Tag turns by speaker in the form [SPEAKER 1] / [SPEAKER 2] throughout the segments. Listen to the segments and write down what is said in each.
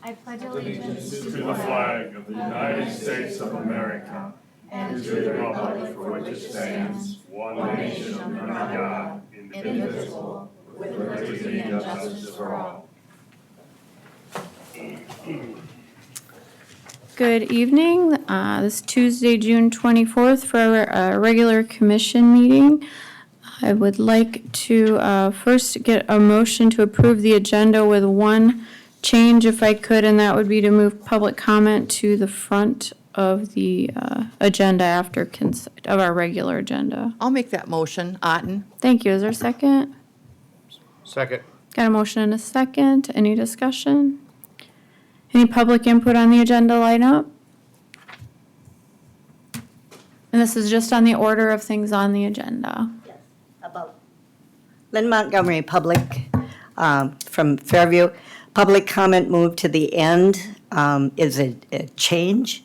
[SPEAKER 1] I pledge allegiance
[SPEAKER 2] To the flag of the United States of America and to the republic for which it stands, one nation under God, indivisible, with liberty and justice for all.
[SPEAKER 1] Good evening. This Tuesday, June 24th for our regular commission meeting. I would like to first get a motion to approve the agenda with one change if I could, and that would be to move public comment to the front of the agenda after of our regular agenda.
[SPEAKER 3] I'll make that motion, Otten.
[SPEAKER 1] Thank you. Is there a second?
[SPEAKER 2] Second.
[SPEAKER 1] Got a motion and a second. Any discussion? Any public input on the agenda lineup? And this is just on the order of things on the agenda.
[SPEAKER 4] Yes, about Lynn Montgomery, public, from Fairview. Public comment moved to the end is a change,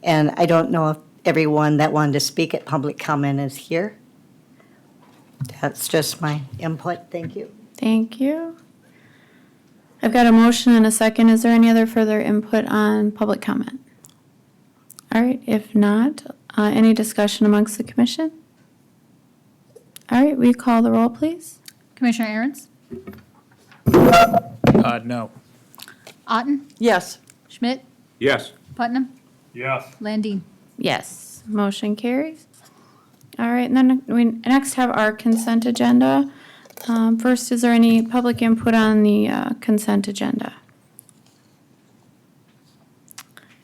[SPEAKER 4] and I don't know if everyone that wanted to speak at public comment is here. That's just my input, thank you.
[SPEAKER 1] Thank you. I've got a motion and a second. Is there any other further input on public comment? All right, if not, any discussion amongst the commission? All right, will you call the roll, please?
[SPEAKER 5] Commissioner Aaron's?
[SPEAKER 6] No.
[SPEAKER 5] Otten?
[SPEAKER 3] Yes.
[SPEAKER 5] Schmidt?
[SPEAKER 2] Yes.
[SPEAKER 5] Putnam?
[SPEAKER 2] Yes.
[SPEAKER 5] Landine?
[SPEAKER 1] Yes, motion carries. All right, and then we next have our consent agenda. First, is there any public input on the consent agenda?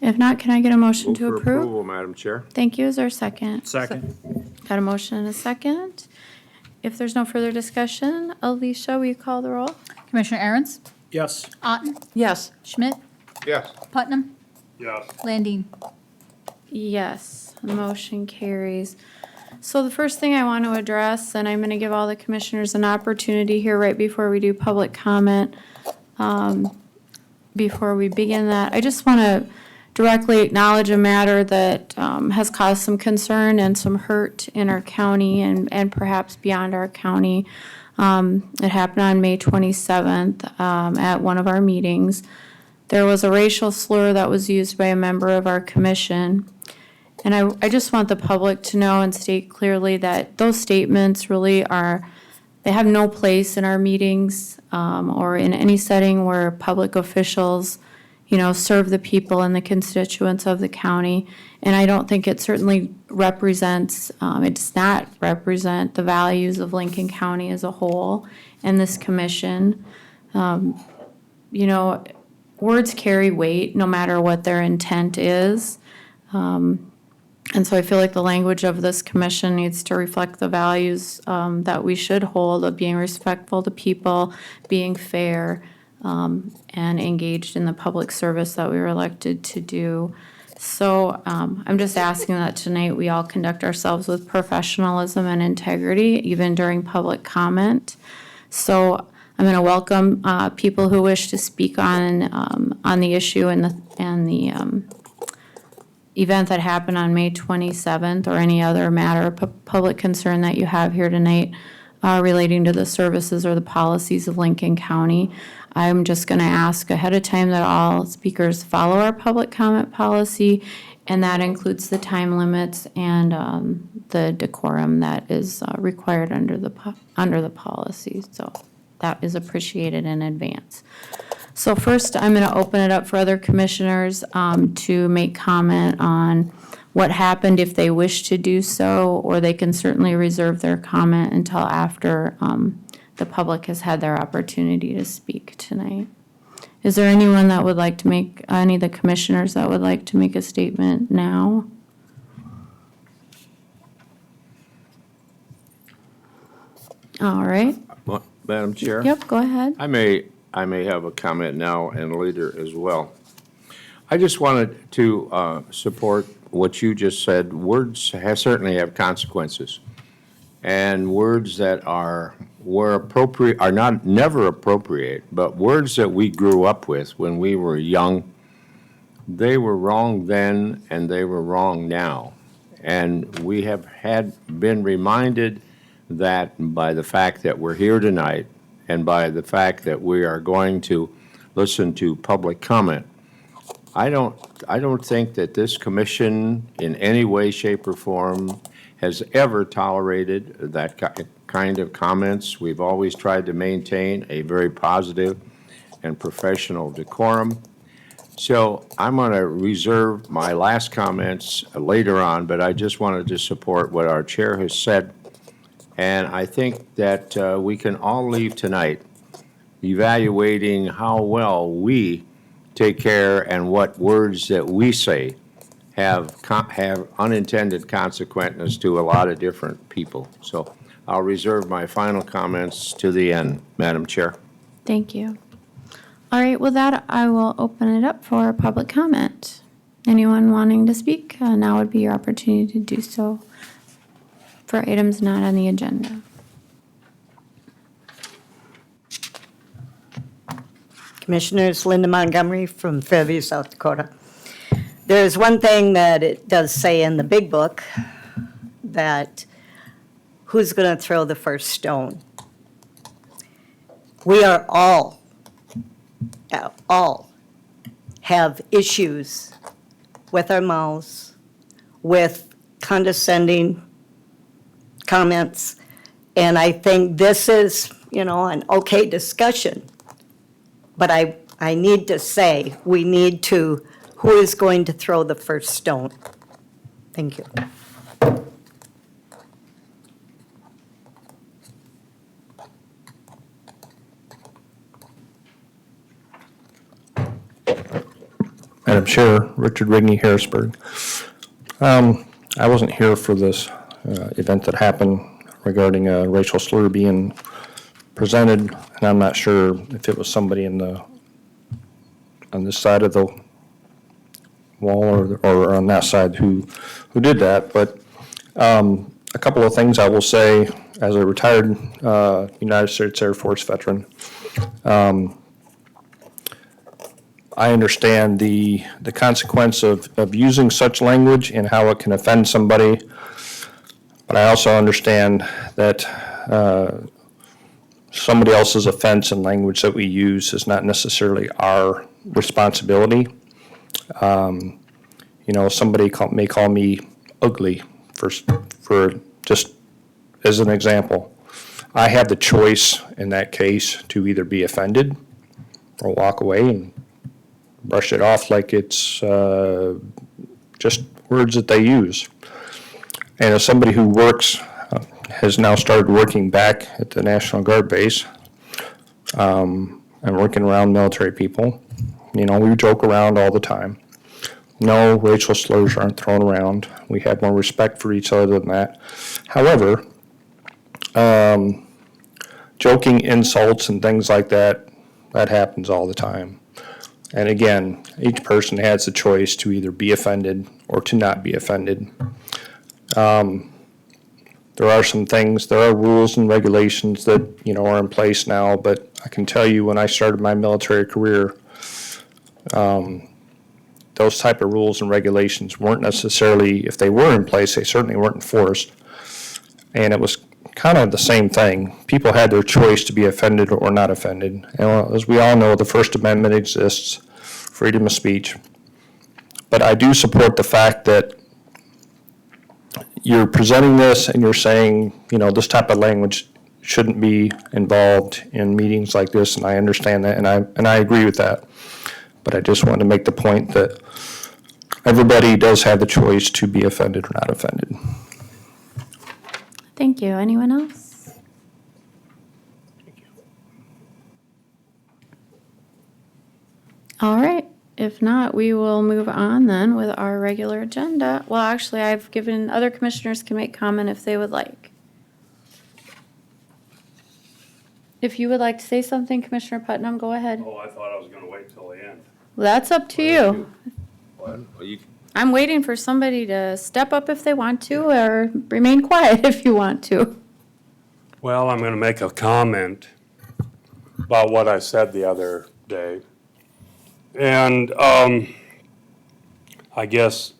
[SPEAKER 1] If not, can I get a motion
[SPEAKER 7] Move
[SPEAKER 1] to
[SPEAKER 7] for
[SPEAKER 1] approve?
[SPEAKER 7] approval, Madam Chair.
[SPEAKER 1] Thank you. Is there a second?
[SPEAKER 6] Second.
[SPEAKER 1] Got a motion and a second. If there's no further discussion, Alicia, will you call the roll?
[SPEAKER 5] Commissioner Aaron's?
[SPEAKER 6] Yes.
[SPEAKER 5] Otten?
[SPEAKER 3] Yes.
[SPEAKER 5] Schmidt?
[SPEAKER 7] Yes.
[SPEAKER 5] Putnam?
[SPEAKER 2] Yes.
[SPEAKER 5] Landine?
[SPEAKER 1] Yes, motion carries. So the first thing I want to address, and I'm going to give all the commissioners an opportunity here right before we do public comment, before we begin that, I just want to directly acknowledge a matter that has caused some concern and some hurt in our county and perhaps beyond our county. It happened on May 27th at one of our meetings. There was a racial slur that was used by a member of our commission. And I just want the public to know and state clearly that those statements really they have no place in our meetings or in any setting where public officials, serve the people and the constituents of the county. And I don't think it certainly represents, it does not represent the values of Lincoln County as a whole and this commission. Words carry weight no matter what their intent is. And so I feel like the language of this commission needs to reflect the values that we should hold of being respectful to people, being fair, and engaged in the public service that we were elected to do. So I'm just asking that tonight we all conduct ourselves with professionalism and integrity, even during public comment. So I'm going to welcome people who wish to speak on the issue and the event that happened on May 27th, or any other matter of public concern that you have here tonight relating to the services or the policies of Lincoln County. I'm just going to ask ahead of time that all speakers follow our public comment policy, and that includes the time limits and the decorum that is required under the policy. So that is appreciated in advance. So first, I'm going to open it up for other commissioners to make comment on what happened if they wish to do so, or they can certainly reserve their comment until after the public has had their opportunity to speak tonight. Is there anyone that would like to make, any of the commissioners that would like to make a statement now? All right.
[SPEAKER 7] Madam Chair?
[SPEAKER 1] Yep, go ahead.
[SPEAKER 7] I may have a comment now and later as well. I just wanted to support what you just said. Words certainly have consequences. And words that were appropriate, are never appropriate, but words that we grew up with when we were young, they were wrong then and they were wrong now. And we have been reminded that by the fact that we're here tonight and by the fact that we are going to listen to public comment, I don't think that this commission in any way, shape, or form has ever tolerated that kind of comments. We've always tried to maintain a very positive and professional decorum. So I'm going to reserve my last comments later on, but I just wanted to support what our chair has said. And I think that we can all leave tonight evaluating how well we take care and what words that we say have unintended consequences to a lot of different people. So I'll reserve my final comments to the end, Madam Chair.
[SPEAKER 1] Thank you. All right, with that, I will open it up for public comment. Anyone wanting to speak, now would be your opportunity to do so for items not on the agenda.
[SPEAKER 4] Commissioners, Linda Montgomery from Fairview, South Dakota. There's one thing that it does say in the big book, that who's going to throw the first stone? We are all have issues with our mouths, with condescending comments, and I think this is, an okay discussion. But I need to say, we need to, who is going to throw the first stone? Thank you.
[SPEAKER 6] Madam Chair, Richard Rigney, Harrisburg. I wasn't here for this event that happened regarding a racial slur being presented, and I'm not sure if it was somebody on this side of the wall or on that side who did that. But a couple of things I will say as a retired United States Air Force veteran. I understand the consequence of using such language and how it can offend somebody, but I also understand that somebody else's offense and language that we use is not necessarily our responsibility. Somebody may call me ugly for just as an example. I have the choice in that case to either be offended or walk away and brush it off like it's just words that they use. And as somebody who has now started working back at the National Guard base and working around military people, we joke around all the time. No, racial slurs aren't thrown around. We have more respect for each other than that. However, joking insults and things like that happens all the time. And again, each person has the choice to either be offended or to not be offended. There are some things, there are rules and regulations that, are in place now, but I can tell you when I started my military career, those type of rules and regulations weren't necessarily, if they were in place, they certainly weren't enforced. And it was kind of the same thing. People had their choice to be offended or not offended. And as we all know, the First Amendment exists, freedom of speech. But I do support the fact that you're presenting this and you're saying, this type of language shouldn't be involved in meetings like this, and I understand that, and I agree with that. But I just wanted to make the point that everybody does have the choice to be offended or not offended.
[SPEAKER 1] Thank you. Anyone else? All right. If not, we will move on then with our regular agenda. Well, actually, I've given other commissioners can make comment if they would like. If you would like to say something, Commissioner Putnam, go ahead.
[SPEAKER 2] Oh, I thought I was gonna wait till the end.
[SPEAKER 1] Well, that's up to you.
[SPEAKER 7] Well,
[SPEAKER 1] I'm waiting for somebody to step up if they want to, or remain quiet if you want to.
[SPEAKER 2] Well, I'm gonna make a comment about what I said the other day. And, I guess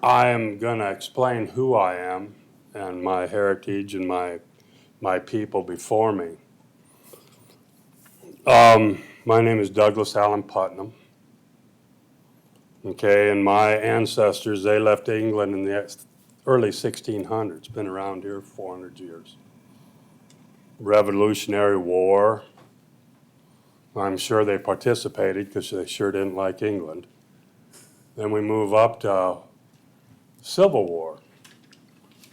[SPEAKER 2] I am gonna explain who I am and my heritage and my people before me. My name is Douglas Allen Putnam. Okay, and my ancestors, they left England in the early 1600s, been around here 400 years. Revolutionary War, I'm sure they participated because they sure didn't like England. Then we move up to Civil War.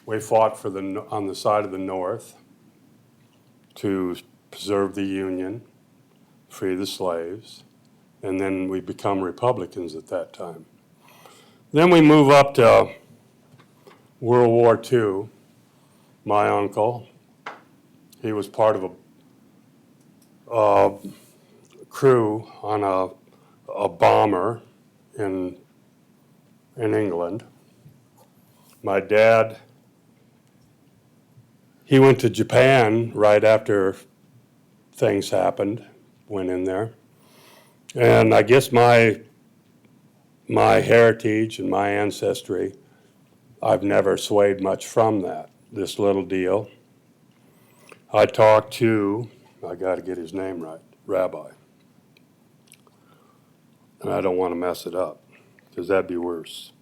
[SPEAKER 2] We fought on the side of the North to preserve the Union, free the slaves, and then we become Republicans at that time. Then we move up to World War II. My uncle, he was part of a crew on a bomber in England. My dad, he went to Japan right after things happened, went in there. And I guess my heritage and my ancestry, I've never swayed much from that, this little deal. I talked to, I got to get his name right, Rabbi. And I don't want to mess it up, because that'd be worse.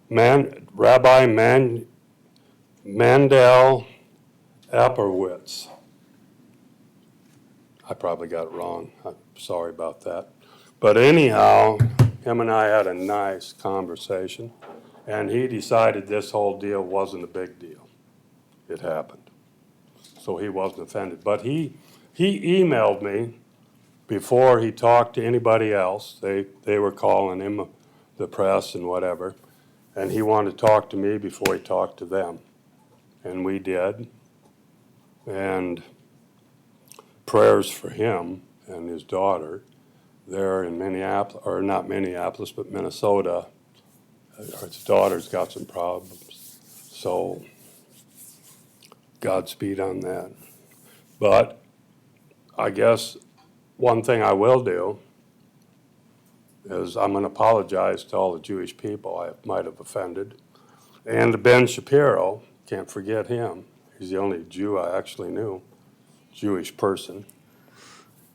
[SPEAKER 2] Rabbi Mandel Apperwitz. I probably got it wrong. I'm sorry about that. But anyhow, him and I had a nice conversation, and he decided this whole deal wasn't a big deal. It happened. So he wasn't offended. But he emailed me before he talked to anybody else. They were calling him, the press and whatever, and he wanted to talk to me before he talked to them. And we did. And prayers for him and his daughter. They're in Minneapolis, or not Minneapolis, but Minnesota. His daughter's got some problems. So Godspeed on that. But I guess one thing I will do is I'm going to apologize to all the Jewish people I might have offended. And to Ben Shapiro, can't forget him. He's the only Jew I actually knew, Jewish person.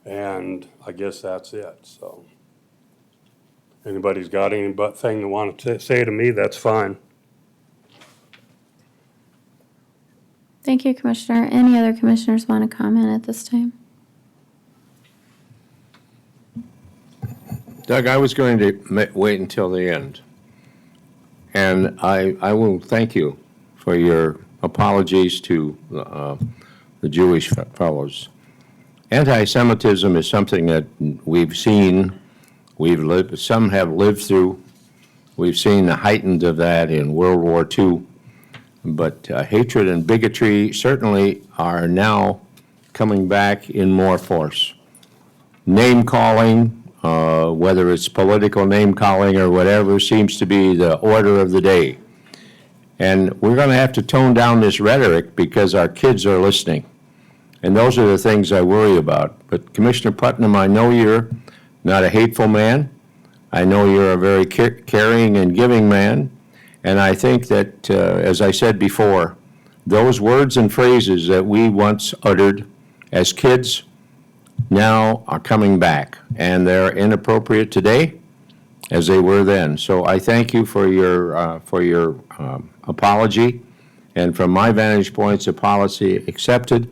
[SPEAKER 2] And I guess that's it. So anybody's got anything they want to say to me, that's fine.
[SPEAKER 1] Thank you, Commissioner. Any other commissioners want to comment at this time?
[SPEAKER 7] Doug, I was going to wait until the end. And I will thank you for your apologies to the Jewish fellows. Anti-Semitism is something that we've seen, we've lived, some have lived through. We've seen the heightened of that in World War II. But hatred and bigotry certainly are now coming back in more force. Name-calling, whether it's political name-calling or whatever, seems to be the order of the day. And we're going to have to tone down this rhetoric because our kids are listening. And those are the things I worry about. But Commissioner Putnam, I know you're not a hateful man. I know you're a very caring and giving man. And I think that, as I said before, those words and phrases that we once uttered as kids now are coming back. And they're inappropriate today as they were then. So I thank you for your apology. And from my vantage points, apology accepted.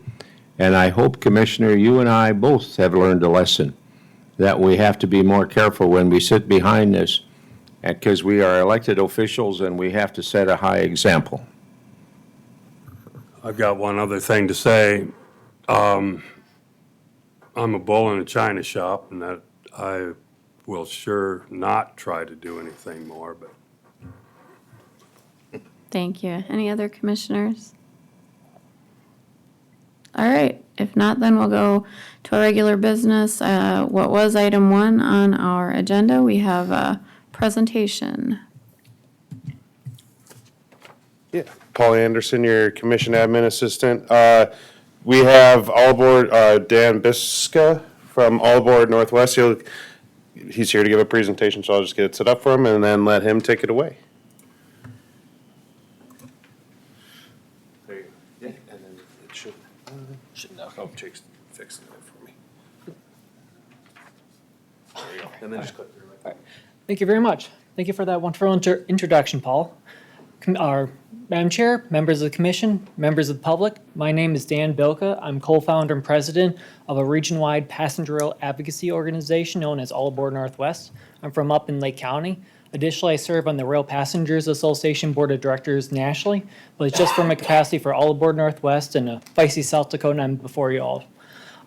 [SPEAKER 7] And I hope, Commissioner, you and I both have learned a lesson that we have to be more careful when we sit behind this, because we are elected officials and we have to set a high example.
[SPEAKER 2] I've got one other thing to say. I'm a bull in a china shop, and that I will sure not try to do anything more, but
[SPEAKER 1] Thank you. Any other commissioners? All right, if not, then we'll go to our regular business. What was item 1 on our agenda? We have a presentation.
[SPEAKER 8] Yeah, Paul Anderson, your commission admin assistant. We have All Aboard Dan Biska from All Aboard Northwest. He's here to give a presentation, so I'll just get it set up for him and then let him take it away. There you go. Yeah, and then it should now come fixing it for me.
[SPEAKER 9] And then just click through it.
[SPEAKER 10] Thank you very much. Thank you for that wonderful introduction, Paul. Our Madam Chair, members of the commission, members of the public, my name is Dan Bilka. I'm co-founder and president of a region-wide passenger rail advocacy organization known as All Aboard Northwest. I'm from up in Lake County. Additionally, I serve on the Rail Passengers Association Board of Directors nationally, but it's just for my capacity for All Aboard Northwest and Feisty, South Dakota, and I'm before you all.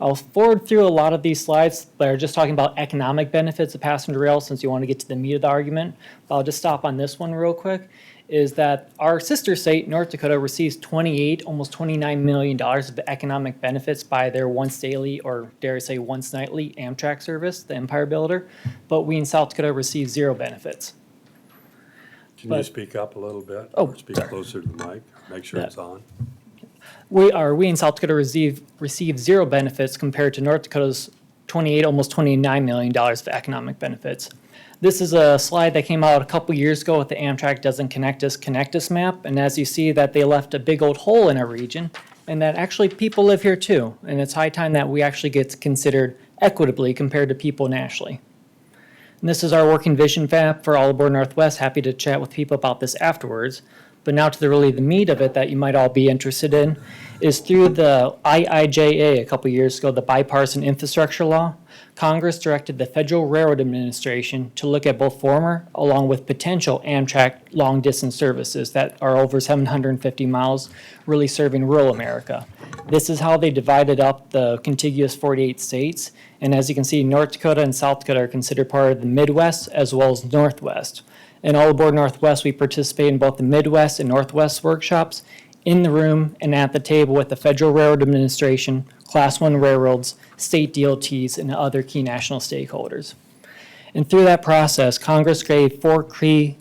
[SPEAKER 10] I'll forward through a lot of these slides that are just talking about economic benefits of passenger rail since you want to get to the meat of the argument. But I'll just stop on this one real quick, is that our sister state, North Dakota, receives almost $29 million of economic benefits by their once daily, or dare I say once nightly, Amtrak service, the Empire Builder. But we in South Dakota receive zero benefits.
[SPEAKER 9] Can you
[SPEAKER 10] But-
[SPEAKER 9] speak up a little bit?
[SPEAKER 10] Oh,
[SPEAKER 9] Or speak
[SPEAKER 10] sorry.
[SPEAKER 9] closer to the mic, make sure
[SPEAKER 10] Yeah.
[SPEAKER 9] it's on.
[SPEAKER 10] We in South Dakota receive zero benefits compared to North Dakota's almost $29 million of economic benefits. This is a slide that came out a couple years ago with the Amtrak Doesn't Connect Us map. And as you see that they left a big old hole in our region and that actually people live here too. And it's high time that we actually get considered equitably compared to people nationally. And this is our working vision map for All Aboard Northwest. Happy to chat with people about this afterwards. But now to the meat of it that you might all be interested in is through the IIJA a couple years ago, the Bipartisan Infrastructure Law. Congress directed the Federal Railroad Administration to look at both former along with potential Amtrak long-distance services that are over 750 miles, really serving rural America. This is how they divided up the contiguous 48 states. And as you can see, North Dakota and South Dakota are considered part of the Midwest as well as Northwest. And All Aboard Northwest, we participate in both the Midwest and Northwest workshops, in the room and at the table with the Federal Railroad Administration, Class 1 railroads, state DOTs, and other key national stakeholders. And through that process, Congress gave four key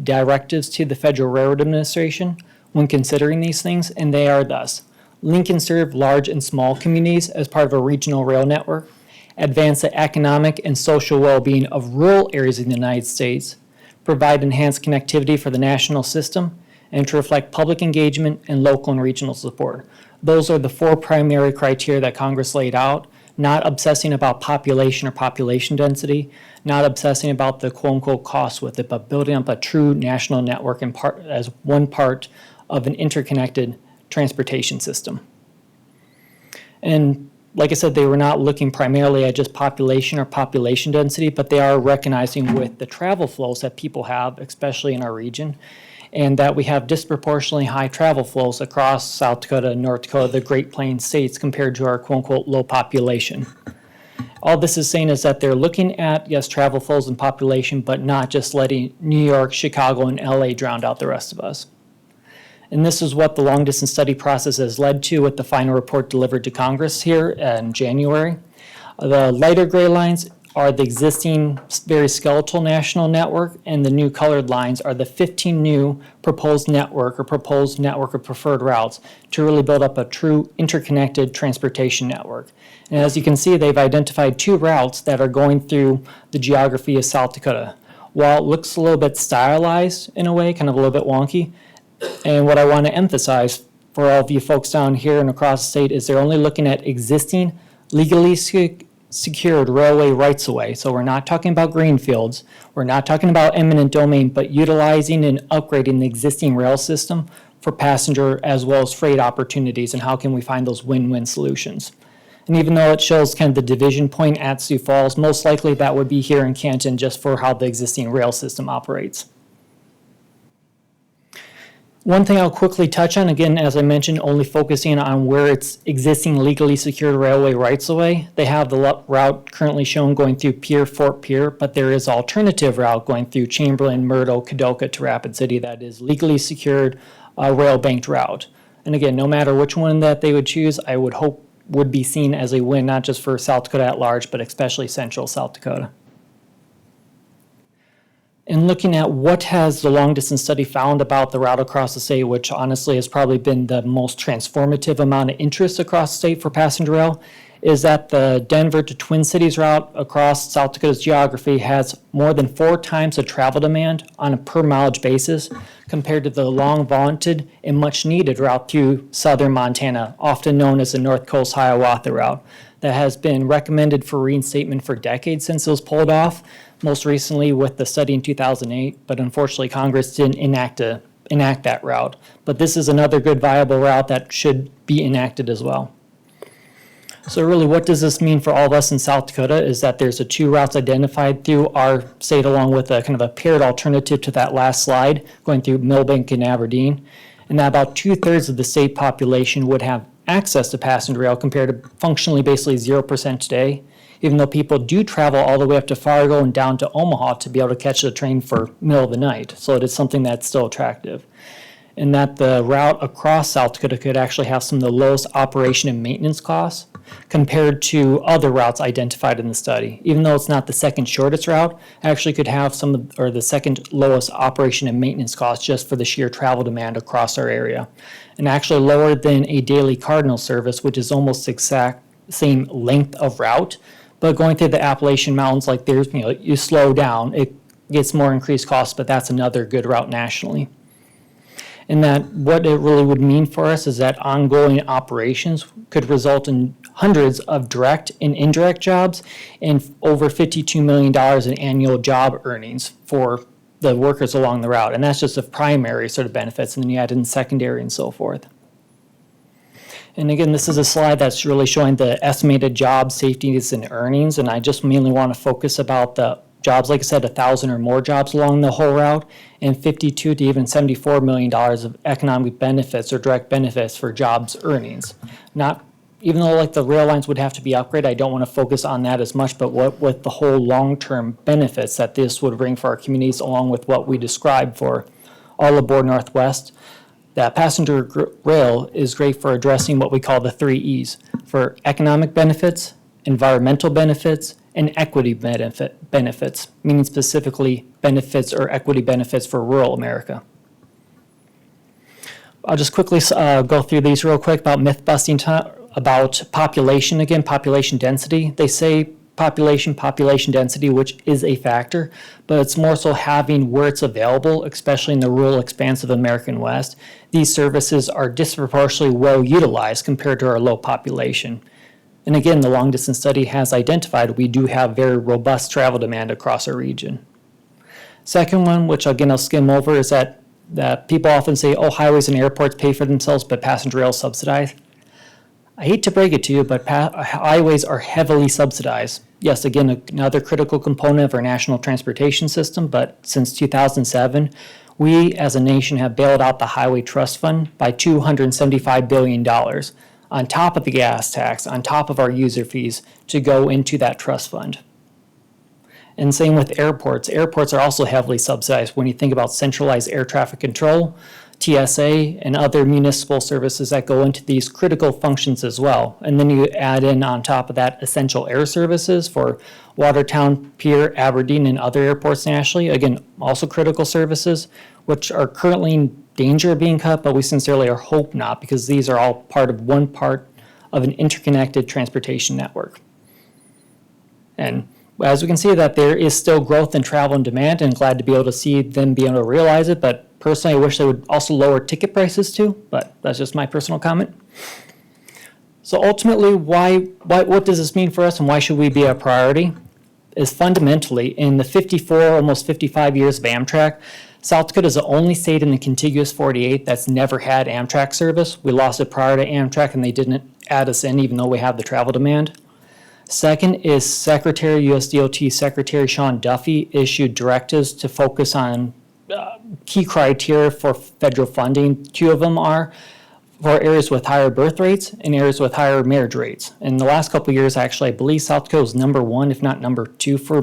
[SPEAKER 10] directives to the Federal Railroad Administration when considering these things, and they are thus: link and serve large and small communities as part of a regional rail network, advance the economic and social well-being of rural areas of the United States, provide enhanced connectivity for the national system, and to reflect public engagement and local and regional support. Those are the four primary criteria that Congress laid out, not obsessing about population or population density, not obsessing about the quote-unquote cost with it, but building up a true national network as one part of an interconnected transportation system. And like I said, they were not looking primarily at just population or population density, but they are recognizing with the travel flows that people have, especially in our region, and that we have disproportionately high travel flows across South Dakota and North Dakota, the Great Plains states, compared to our quote-unquote low population. All this is saying is that they're looking at, yes, travel flows and population, but not just letting New York, Chicago, and LA drown out the rest of us. And this is what the long-distance study process has led to with the final report delivered to Congress here in January. The lighter gray lines are the existing very skeletal national network, and the new colored lines are the 15 new proposed network of preferred routes to really build up a true interconnected transportation network. And as you can see, they've identified two routes that are going through the geography of South Dakota. While it looks a little bit stylized in a way, kind of a little bit wonky, and what I want to emphasize for all of you folks down here and across the state is they're only looking at existing legally secured railway rights-of-way. So we're not talking about greenfields, we're not talking about eminent domain, but utilizing and upgrading the existing rail system for passenger as well as freight opportunities, and how can we find those win-win solutions. And even though it shows kind of the division point at Sioux Falls, most likely that would be here in Canton just for how the existing rail system operates. One thing I'll quickly touch on, again, as I mentioned, only focusing on where it's existing legally secured railway rights-of-way. They have the route currently shown going through Fort Pierre, but there is alternative route going through Chamberlain, Murdo, Kadoka to Rapid City that is legally secured rail banked route. And again, no matter which one that they would choose, I would hope would be seen as a win, not just for South Dakota at large, but especially central South Dakota. And looking at what has the long-distance study found about the route across the state, which honestly has probably been the most transformative amount of interest across the state for passenger rail, is that the Denver to Twin Cities route across South Dakota's geography has more than 4 times the travel demand on a per mileage basis compared to the long vaunted and much needed route through southern Montana, often known as the North Coast Hiawatha route. that has been recommended for reinstatement for decades since it was pulled off, most recently with the study in 2008, but unfortunately Congress didn't enact that route. But this is another good viable route that should be enacted as well. So really, what does this mean for all of us in South Dakota is that there's two routes identified through our state, along with a kind of a paired alternative to that last slide, going through Millbank and Aberdeen. And that about 2/3 of the state population would have access to passenger rail compared to functionally basically 0% today, even though people do travel all the way up to Fargo and down to Omaha to be able to catch the train for middle of the night. So it is something that's still attractive. And that the route across South Dakota could actually have some of the lowest operation and maintenance costs compared to other routes identified in the study. Even though it's not the second shortest route, it actually could have or the second lowest operation and maintenance costs just for the sheer travel demand across our area. And actually lower than a daily Cardinal service, which is almost exact same length of route. But going through the Appalachian Mountains, like you slow down, it gets more increased costs, but that's another good route nationally. And that what it really would mean for us is that ongoing operations could result in hundreds of direct and indirect jobs and over $52 million in annual job earnings for the workers along the route. And that's just the primary sort of benefits, and then you add in secondary and so forth. And again, this is a slide that's really showing the estimated job safeties and earnings, and I just mainly want to focus about the jobs, like I said, 1,000 or more jobs along the whole route, and $52 to even $74 million of economic benefits or direct benefits for jobs earnings. Not, even though like the rail lines would have to be upgraded, I don't want to focus on that as much, but what with the whole long-term benefits that this would bring for our communities, along with what we described for all aboard Northwest, that passenger rail is great for addressing what we call the 3 E's, for economic benefits, environmental benefits, and equity benefits, meaning specifically benefits or equity benefits for rural America. I'll just quickly go through these real quick about myth busting about population again, population density. They say population density, which is a factor, but it's more so having where it's available, especially in the rural expanse of the American West. These services are disproportionately well utilized compared to our low population. And again, the long distance study has identified we do have very robust travel demand across our region. Second one, which again I'll skim over, is that people often say, oh, highways and airports pay for themselves, but passenger rail is subsidized. I hate to break it to you, but highways are heavily subsidized. Yes, again, another critical component of our national transportation system, but since 2007, we as a nation have bailed out the Highway Trust Fund by $275 billion. On top of the gas tax, on top of our user fees, to go into that trust fund. And same with airports. Airports are also heavily subsidized when you think about centralized air traffic control, TSA, and other municipal services that go into these critical functions as well. And then you add in on top of that essential air services for Watertown, Pierre, Aberdeen, and other airports nationally. Again, also critical services, which are currently in danger of being cut, but we sincerely hope not, because these are all part of an interconnected transportation network. And as we can see that there is still growth in travel and demand, and glad to be able to see them be able to realize it, but personally I wish they would also lower ticket prices too, but that's just my personal comment. So ultimately, what does this mean for us, and why should we be a priority? Is fundamentally, in the 54, almost 55 years of Amtrak, South Dakota is the only state in the contiguous 48 that's never had Amtrak service. We lost it prior to Amtrak, and they didn't add us in, even though we have the travel demand. Second is USDOT Secretary Sean Duffy issued directives to focus on key criteria for federal funding. 2 of them are for areas with higher birth rates and areas with higher marriage rates. In the last couple of years, actually, I believe South Dakota is number 1, if not number 2 for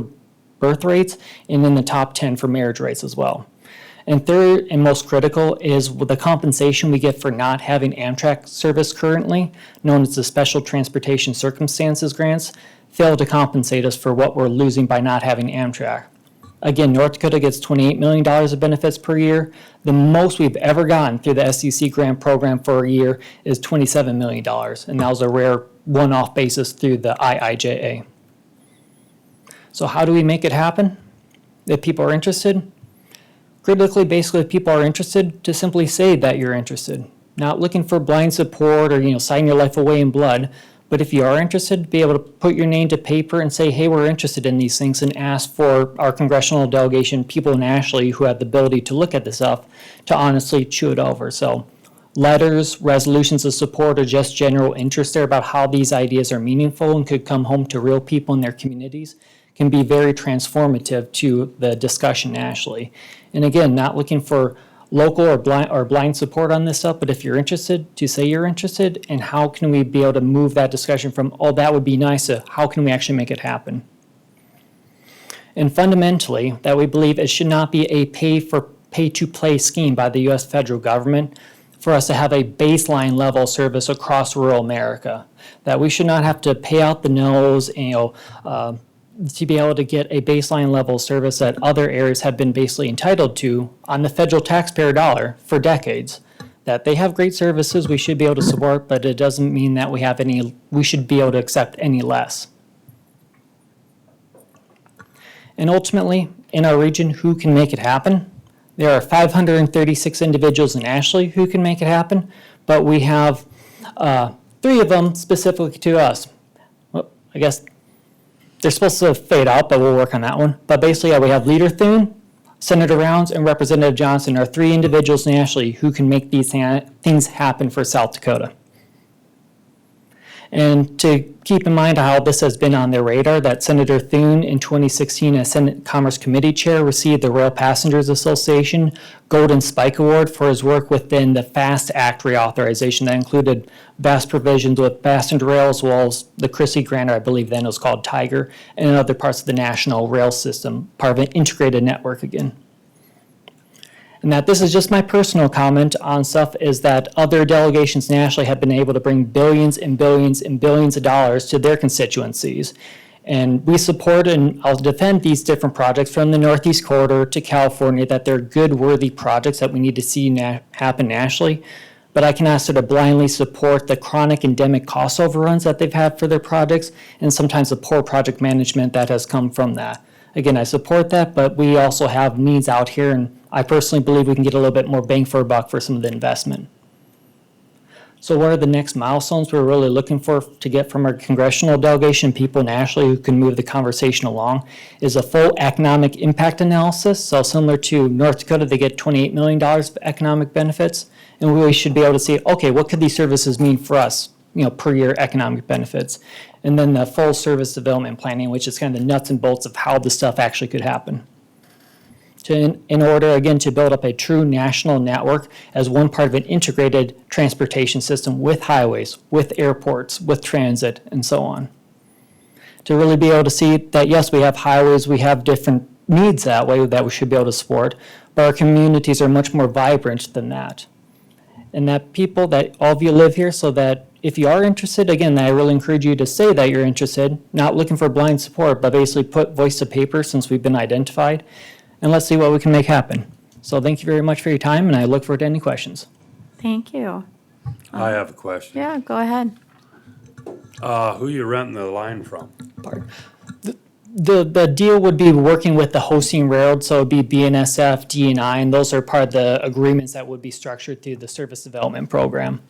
[SPEAKER 10] birth rates, and in the top 10 for marriage rates as well. And third, and most critical, is the compensation we get for not having Amtrak service currently, known as the Special Transportation Circumstances Grants, fail to compensate us for what we're losing by not having Amtrak. Again, North Dakota gets $28 million of benefits per year. The most we've ever gotten through the SCC grant program for a year is $27 million, and that was a rare one-off basis through the IIJA. So how do we make it happen? If people are interested? Critically, basically, if people are interested, to simply say that you're interested. Not looking for blind support or sign your life away in blood, But if you are interested, be able to put your name to paper and say, hey, we're interested in these things, and ask for our congressional delegation, people nationally who have the ability to look at this stuff, to honestly chew it over. So letters, resolutions of support, or just general interest there about how these ideas are meaningful and could come home to real people in their communities can be very transformative to the discussion nationally. And again, not looking for local or blind support on this stuff, but if you're interested, to say you're interested, and how can we be able to move that discussion from, oh, that would be nice, to how can we actually make it happen? And fundamentally, that we believe it should not be a pay-to-play scheme by the U.S. federal government for us to have a baseline level service across rural America. That we should not have to pay out the nose, to be able to get a baseline level service that other areas have been basically entitled to on the federal taxpayer dollar for decades. That they have great services we should be able to support, but it doesn't mean that we should be able to accept any less. And ultimately, in our region, who can make it happen? There are 536 individuals nationally who can make it happen, but we have 3 of them specifically to us. Well, I guess they're supposed to fade out, but we'll work on that one. But basically, we have Leader Thune, Senator Rounds, and Representative Johnson are 3 individuals nationally who can make these things happen for South Dakota. And to keep in mind how this has been on their radar, that Senator Thune in 2016 as Senate Commerce Committee Chair received the Rail Passengers Association Golden Spike Award for his work within the FAST Act reauthorization that included vast provisions with passenger rail as well as the Chrissy Grant, or I believe then it was called Tiger, and other parts of the national rail system, part of an integrated network again. And that this is just my personal comment on stuff is that other delegations nationally have been able to bring billions and billions and billions of dollars to their constituencies. And we support and I'll defend these different projects from the Northeast Corridor to California, that they're good, worthy projects that we need to see happen nationally. But I cannot sort of blindly support the chronic endemic cost overruns that they've had for their projects and sometimes the poor project management that has come from that. Again, I support that, but we also have needs out here, and I personally believe we can get a little bit more bang for a buck for some of the investment. So what are the next milestones we're really looking for to get from our congressional delegation, people nationally who can move the conversation along, is a full economic impact analysis. So similar to North Dakota, they get $28 million of economic benefits, and we should be able to see, okay, what could these services mean for us, per year economic benefits? And then the full service development planning, which is kind of the nuts and bolts of how the stuff actually could happen. In order, again, to build up a true national network as one part of an integrated transportation system with highways, with airports, with transit, and so on. To really be able to see that, yes, we have highways, we have different needs that way that we should be able to support, but our communities are much more vibrant than that. And that people, that all of you live here, so that if you are interested, again, I really encourage you to say that you're interested, not looking for blind support, but basically put voice to paper since we've been identified, and let's see what we can make happen. So thank you very much for your time, and I look forward to any questions.
[SPEAKER 1] Thank you.
[SPEAKER 9] I have a question.
[SPEAKER 1] Yeah, go ahead.
[SPEAKER 9] Who you renting the line from?
[SPEAKER 10] The deal would be working with the hosting railroad, so it'd be BNSF, DNI, and those are part of the agreements that would be structured through the service development program.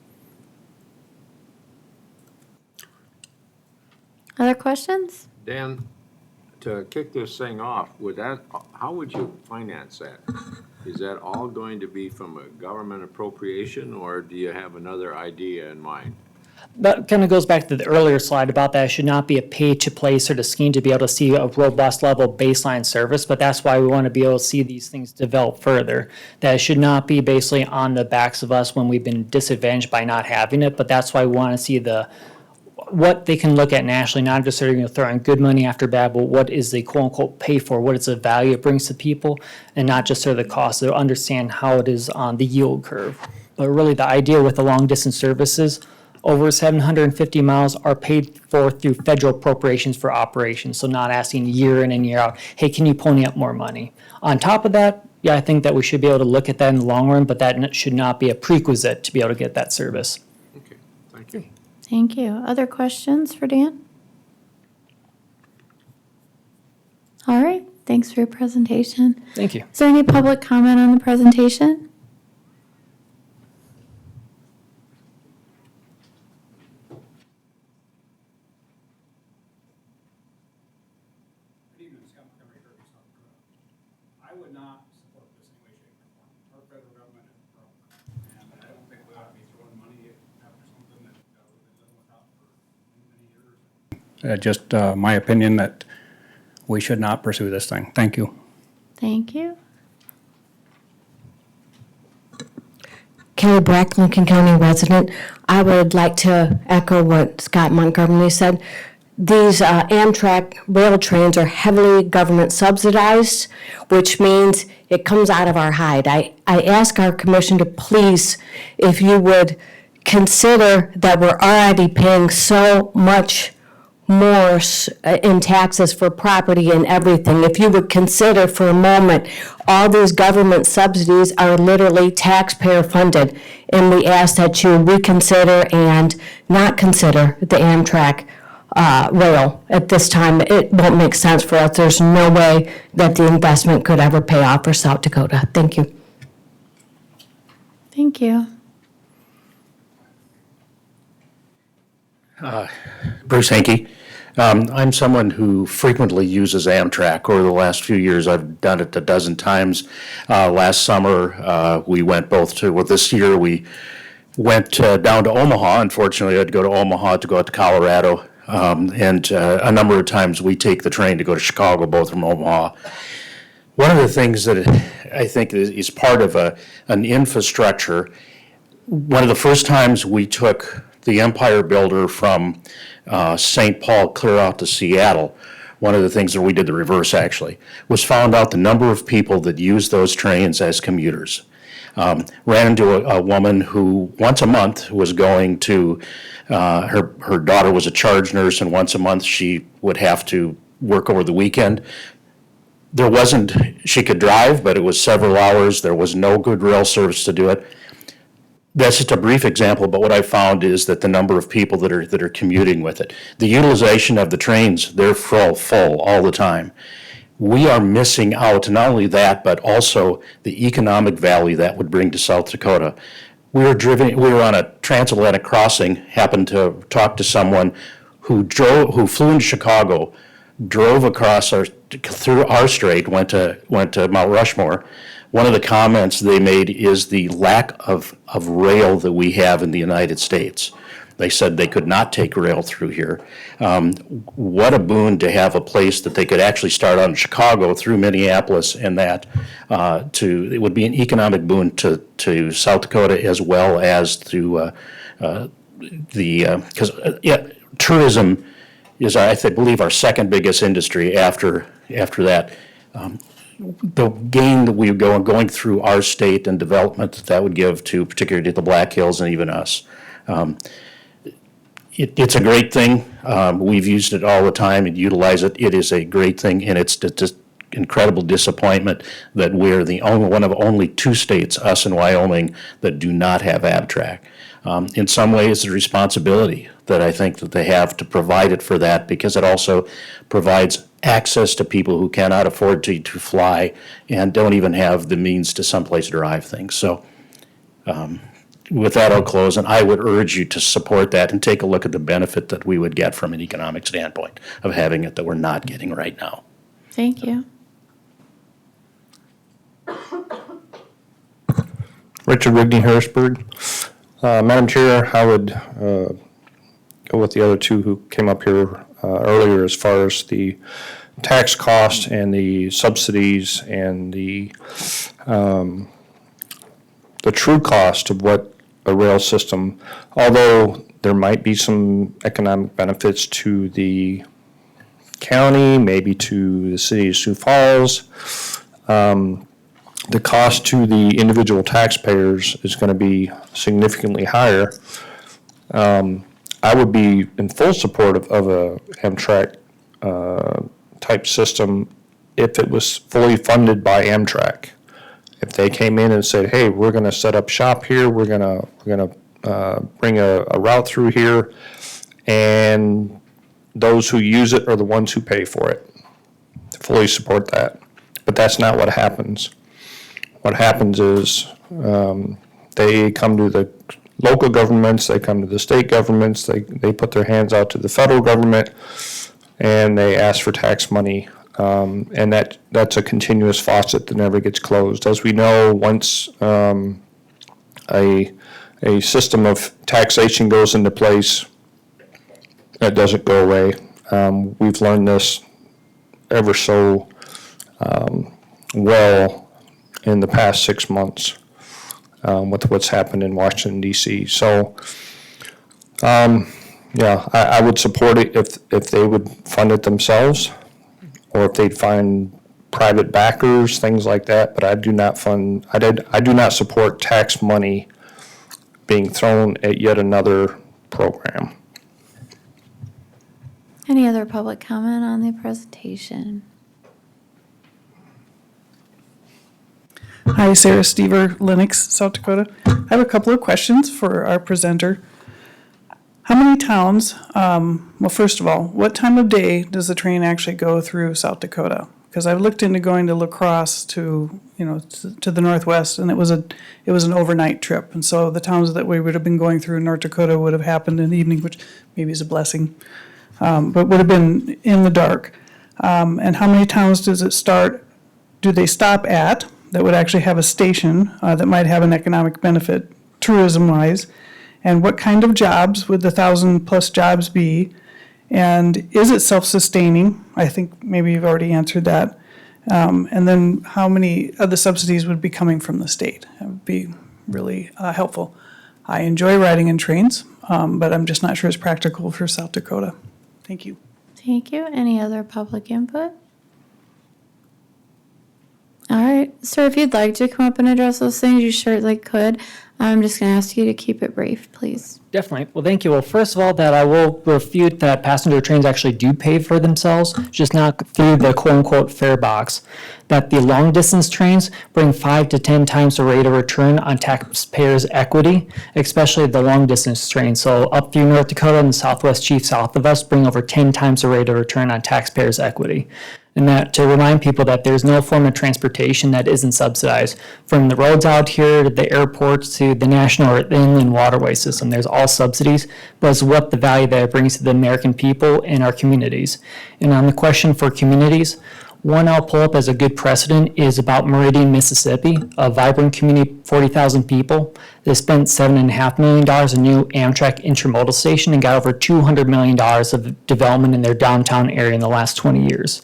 [SPEAKER 1] Other questions?
[SPEAKER 7] Dan, to kick this thing off, how would you finance that? Is that all going to be from a government appropriation, or do you have another idea in mind?
[SPEAKER 10] That kind of goes back to the earlier slide about that it should not be a pay-to-play sort of scheme to be able to see a robust level baseline service, but that's why we want to be able to see these things develop further. That it should not be basically on the backs of us when we've been disadvantaged by not having it, but that's why we want to see what they can look at nationally, not just sort of throwing good money after bad, but what is the quote-unquote pay for, what is the value it brings to people, and not just sort of the cost, to understand how it is on the yield curve. But really the idea with the long-distance services, over 750 miles are paid for through federal appropriations for operations, so not asking year in and year out, hey, can you pony up more money? On top of that, yeah, I think that we should be able to look at that in the long run, but that should not be a prerequisite to be able to get that service.
[SPEAKER 7] Okay, thank you.
[SPEAKER 1] Thank you. Other questions for Dan? All right, thanks for your presentation.
[SPEAKER 10] Thank you.
[SPEAKER 1] Is there any public comment on the presentation?
[SPEAKER 11] Montgomery County, South Dakota. I would not support this in any way, shape, or form. Our federal government is broke, and I don't think we ought to be throwing money after something that we've been living without for many, many years. Just my opinion that we should not pursue this thing. Thank you.
[SPEAKER 1] Thank you.
[SPEAKER 12] Kelly Brack, Lincoln County resident. I would like to echo what Scott Montgomery said. These Amtrak rail trains are heavily government subsidized, which means it comes out of our hide. I ask our commission to please, if you would consider that we're already paying so much more in taxes for property and everything. If you would consider for a moment, all these government subsidies are literally taxpayer funded. And we ask that you reconsider and not consider the Amtrak rail at this time. It won't make sense for us. There's no way that the investment could ever pay off for South Dakota. Thank you.
[SPEAKER 1] Thank you.
[SPEAKER 6] Bruce Hankey. I'm someone who frequently uses Amtrak. Over the last few years, I've done it a dozen times. Last summer, we went both to, well, this year we went down to Omaha. Unfortunately, I had to go to Omaha to go out to Colorado. And a number of times we take the train to go to Chicago, both from Omaha. One of the things that I think is part of an infrastructure, one of the first times we took the Empire Builder from St. Paul clear out to Seattle, one of the things that we did the reverse actually, was found out the number of people that use those trains as commuters. Ran into a woman who once a month was going to, her daughter was a charge nurse, and once a month she would have to work over the weekend. There wasn't, she could drive, but it was several hours. There was no good rail service to do it. That's just a brief example, but what I found is that the number of people that are commuting with it, the utilization of the trains, they're full all the time. We are missing out, not only that, but also the economic value that would bring to South Dakota. We were on a transatlantic crossing, happened to talk to someone who flew into Chicago, drove across through our strait, went to Mount Rushmore. One of the comments they made is the lack of rail that we have in the United States. They said they could not take rail through here. What a boon to have a place that they could actually start out in Chicago through Minneapolis, and that it would be an economic boon to South Dakota as well as to because tourism is, I believe, our second biggest industry after that. The gain that we going through our state and development that would give to particularly the Black Hills and even us. It's a great thing. We've used it all the time and utilize it. It is a great thing, and it's just incredible disappointment that we're one of only two states, us and Wyoming, that do not have Amtrak. In some ways, it's a responsibility that I think that they have to provide it for that, because it also provides access to people who cannot afford to fly and don't even have the means to someplace drive things. So with that, I'll close, and I would urge you to support that and take a look at the benefit that we would get from an economic standpoint of having it that we're not getting right now.
[SPEAKER 1] Thank you.
[SPEAKER 6] Richard Rigney, Harrisburg. Madam Chair, I would go with the other two who came up here earlier as far as the tax cost and the subsidies and the true cost of what a rail system, although there might be some economic benefits to the county, maybe to the city of Sioux Falls, the cost to the individual taxpayers is going to be significantly higher. I would be in full support of a Amtrak type system if it was fully funded by Amtrak. If they came in and said, "Hey, we're going to set up shop here. We're going to bring a route through here, and those who use it are the ones who pay for it," fully support that. But that's not what happens. What happens is they come to the local governments, they come to the state governments, they put their hands out to the federal government, and they ask for tax money And that's a continuous faucet that never gets closed. As we know, once a system of taxation goes into place, it doesn't go away. We've learned this ever so well in the past 6 months with what's happened in Washington DC. So, yeah, I would support it if they would fund it themselves, or if they'd find private backers, things like that. But I do not support tax money being thrown at yet another program.
[SPEAKER 1] Any other public comment on the presentation?
[SPEAKER 13] Hi, Sarah Stever, Lennox, South Dakota. I have a couple of questions for our presenter. How many towns, well, first of all, what time of day does the train actually go through South Dakota? Because I've looked into going to La Crosse to the northwest, and it was an overnight trip. And so the towns that we would have been going through in North Dakota would have happened in the evening, which maybe is a blessing, but would have been in the dark. And how many towns do they stop at that would actually have a station that might have an economic benefit tourism-wise? And what kind of jobs would the 1,000+ jobs be? And is it self-sustaining? I think maybe you've already answered that. And then how many of the subsidies would be coming from the state? That would be really helpful. I enjoy riding in trains, but I'm just not sure it's practical for South Dakota. Thank you.
[SPEAKER 1] Thank you. Any other public input? All right, sir, if you'd like to come up and address those things, you certainly could. I'm just going to ask you to keep it brief, please.
[SPEAKER 10] Definitely. Well, thank you. Well, first of all, that I will refute that passenger trains actually do pay for themselves, just not through the quote-unquote fare box. That the long-distance trains bring 5 to 10 times the rate of return on taxpayers' equity, especially the long-distance trains. So up through North Dakota and the Southwest Chief south of us bring over 10 times the rate of return on taxpayers' equity. And that to remind people that there's no form of transportation that isn't subsidized. From the roads out here to the airports to the national or inland waterway system, there's all subsidies, but it's what the value that it brings to the American people and our communities. And on the question for communities, one I'll pull up as a good precedent is about Meridian, Mississippi, a vibrant community, 40,000 people. They spent $7.5 million in new Amtrak intermodal station and got over $200 million of development in their downtown area in the last 20 years.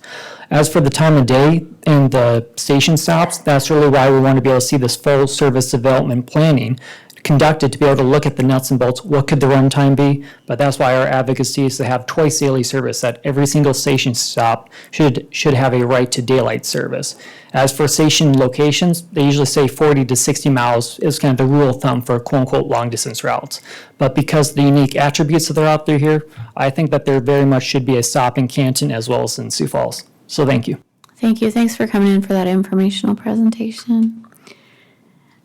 [SPEAKER 10] As for the time of day and the station stops, that's really why we want to be able to see this full service development planning conducted to be able to look at the nuts and bolts, what could the runtime be? But that's why our advocacy is to have twice daily service, that every single station stop should have a right to daylight service. As for station locations, they usually say 40 to 60 miles is kind of the rule of thumb for quote-unquote long-distance routes. But because of the unique attributes that are out there here, I think that there very much should be a stop in Canton as well as in Sioux Falls. So thank you.
[SPEAKER 1] Thank you. Thanks for coming in for that informational presentation.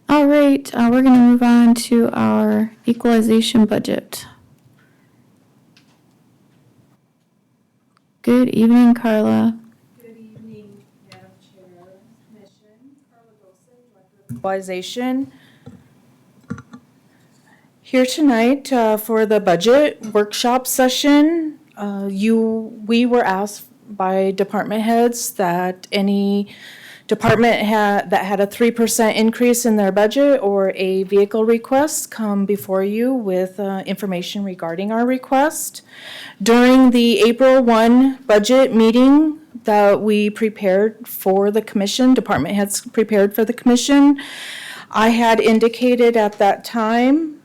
[SPEAKER 1] All right, we're going to move on to our equalization budget. Good evening, Carla.
[SPEAKER 14] Good evening, Madam Chair, Commission. Carla Wilson, Director of Equalization. Here tonight for the budget workshop session. We were asked by department heads that any department that had a 3% increase in their budget or a vehicle request come before you with information regarding our request. During the April 1 budget meeting that we prepared for the commission, department heads prepared for the commission, I had indicated at that time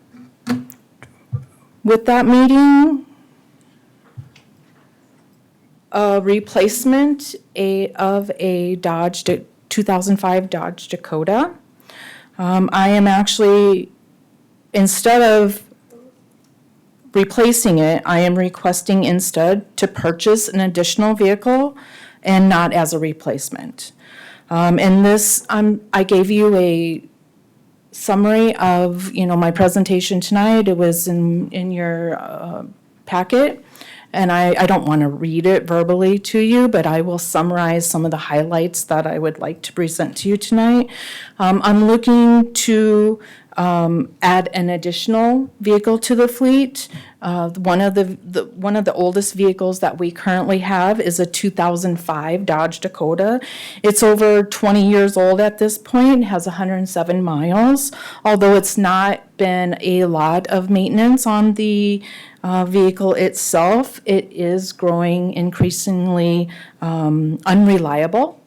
[SPEAKER 14] with that meeting a replacement of a 2005 Dodge Dakota. I am actually, instead of replacing it, I am requesting instead to purchase an additional vehicle and not as a replacement. And this, I gave you a summary of, my presentation tonight. It was in your packet. and I don't want to read it verbally to you, but I will summarize some of the highlights that I would like to present to you tonight. I'm looking to add an additional vehicle to the fleet. One of the oldest vehicles that we currently have is a 2005 Dodge Dakota. It's over 20 years old at this point, has 107 miles. Although it's not been a lot of maintenance on the vehicle itself, it is growing increasingly unreliable.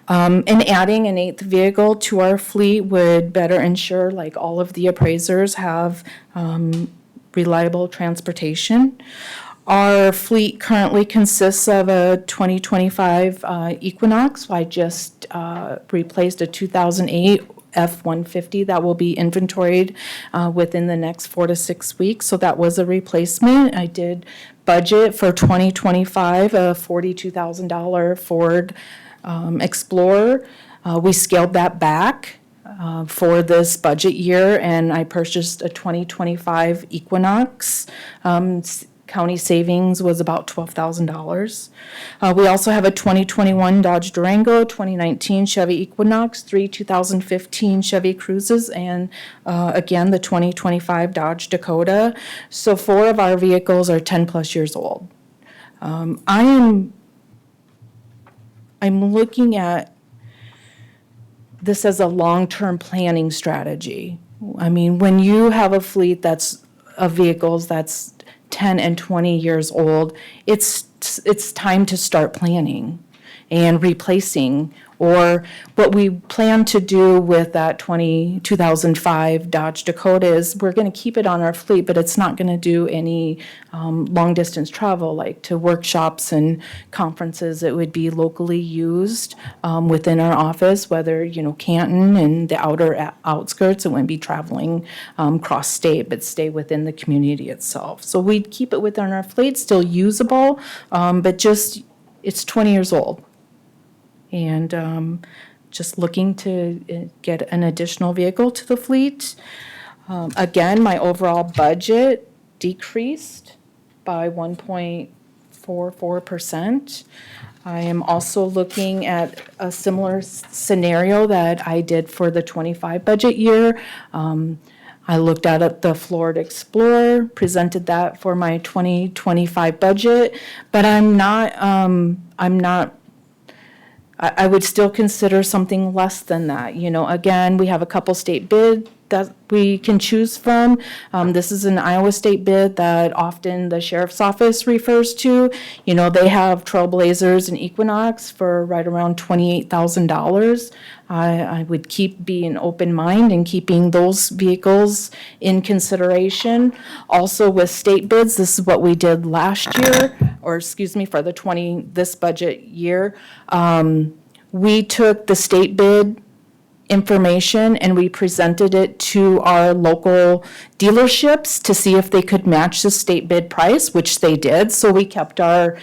[SPEAKER 14] And adding an eighth vehicle to our fleet would better ensure, like all of the appraisers have reliable transportation. Our fleet currently consists of a 2025 Equinox. I just replaced a 2008 F-150 that will be inventoried within the next 4 to 6 weeks. So that was a replacement. I did budget for 2025 a $42,000 Ford Explorer. We scaled that back for this budget year, and I purchased a 2025 Equinox. County savings was about $12,000. We also have a 2021 Dodge Durango, 2019 Chevy Equinox, 3 2015 Chevy Cruzes, and again, the 2025 Dodge Dakota. So 4 of our vehicles are 10-plus years old. I'm looking at this as a long-term planning strategy. I mean, when you have a fleet of vehicles that's 10 and 20 years old, it's time to start planning and replacing. Or what we plan to do with that 2005 Dodge Dakota is we're going to keep it on our fleet, but it's not going to do any long-distance travel, like to workshops and conferences. It would be locally used within our office, whether, Canton and the outer outskirts. It wouldn't be traveling cross-state, but stay within the community itself. So we'd keep it within our fleet, still usable, but just, it's 20 years old. And just looking to get an additional vehicle to the fleet. Again, my overall budget decreased by 1.44%. I am also looking at a similar scenario that I did for the 25 budget year. I looked at the Ford Explorer, presented that for my 2025 budget, but I would still consider something less than that. Again, we have a couple state bid that we can choose from. This is an Iowa state bid that often the sheriff's office refers to. They have Trailblazers and Equinox for right around $28,000. I would be an open mind in keeping those vehicles in consideration. Also with state bids, this is what we did last year, or excuse me, for this budget year. We took the state bid information and we presented it to our local dealerships to see if they could match the state bid price, which they did. So we kept our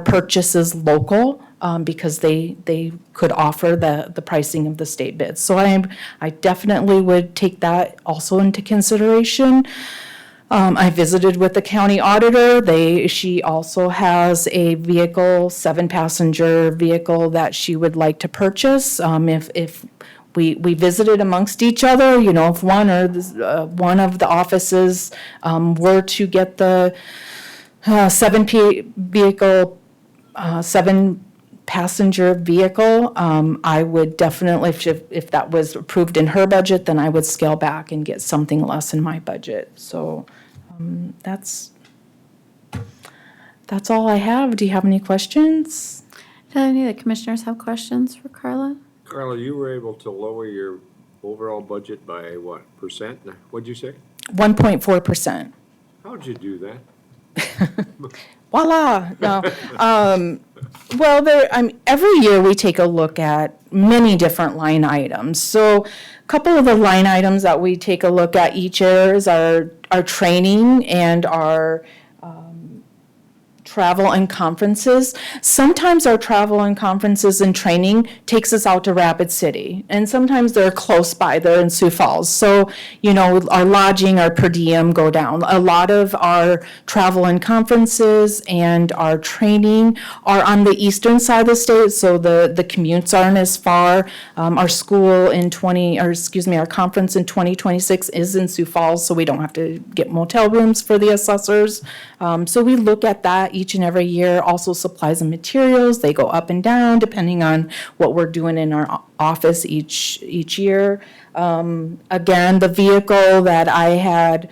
[SPEAKER 14] purchases local because they could offer the pricing of the state bids. So I definitely would take that also into consideration. I visited with the county auditor. She also has a vehicle, 7-passenger vehicle that she would like to purchase. If we visited amongst each other, if one of the offices were to get the 7-passenger vehicle, I would definitely, if that was approved in her budget, then I would scale back and get something less in my budget. So that's all I have. Do you have any questions?
[SPEAKER 1] Do any of the commissioners have questions for Carla?
[SPEAKER 7] Carla, you were able to lower your overall budget by what percent? What'd you say?
[SPEAKER 14] 1.4%.
[SPEAKER 7] How'd you do that?
[SPEAKER 14] Voila. No. Well, every year we take a look at many different line items. So a couple of the line items that we take a look at each year is our training and our travel and conferences. Sometimes our travel and conferences and training takes us out to Rapid City, and sometimes they're close by, they're in Sioux Falls. So, you know, our lodging, our per diem go down. A lot of our travel and conferences and our training are on the eastern side of the state, so the commutes aren't as far. Our school in our conference in 2026 is in Sioux Falls, so we don't have to get motel rooms for the assessors. So we look at that each and every year. Also supplies and materials, they go up and down depending on what we're doing in our office each year. Again, the vehicle that I had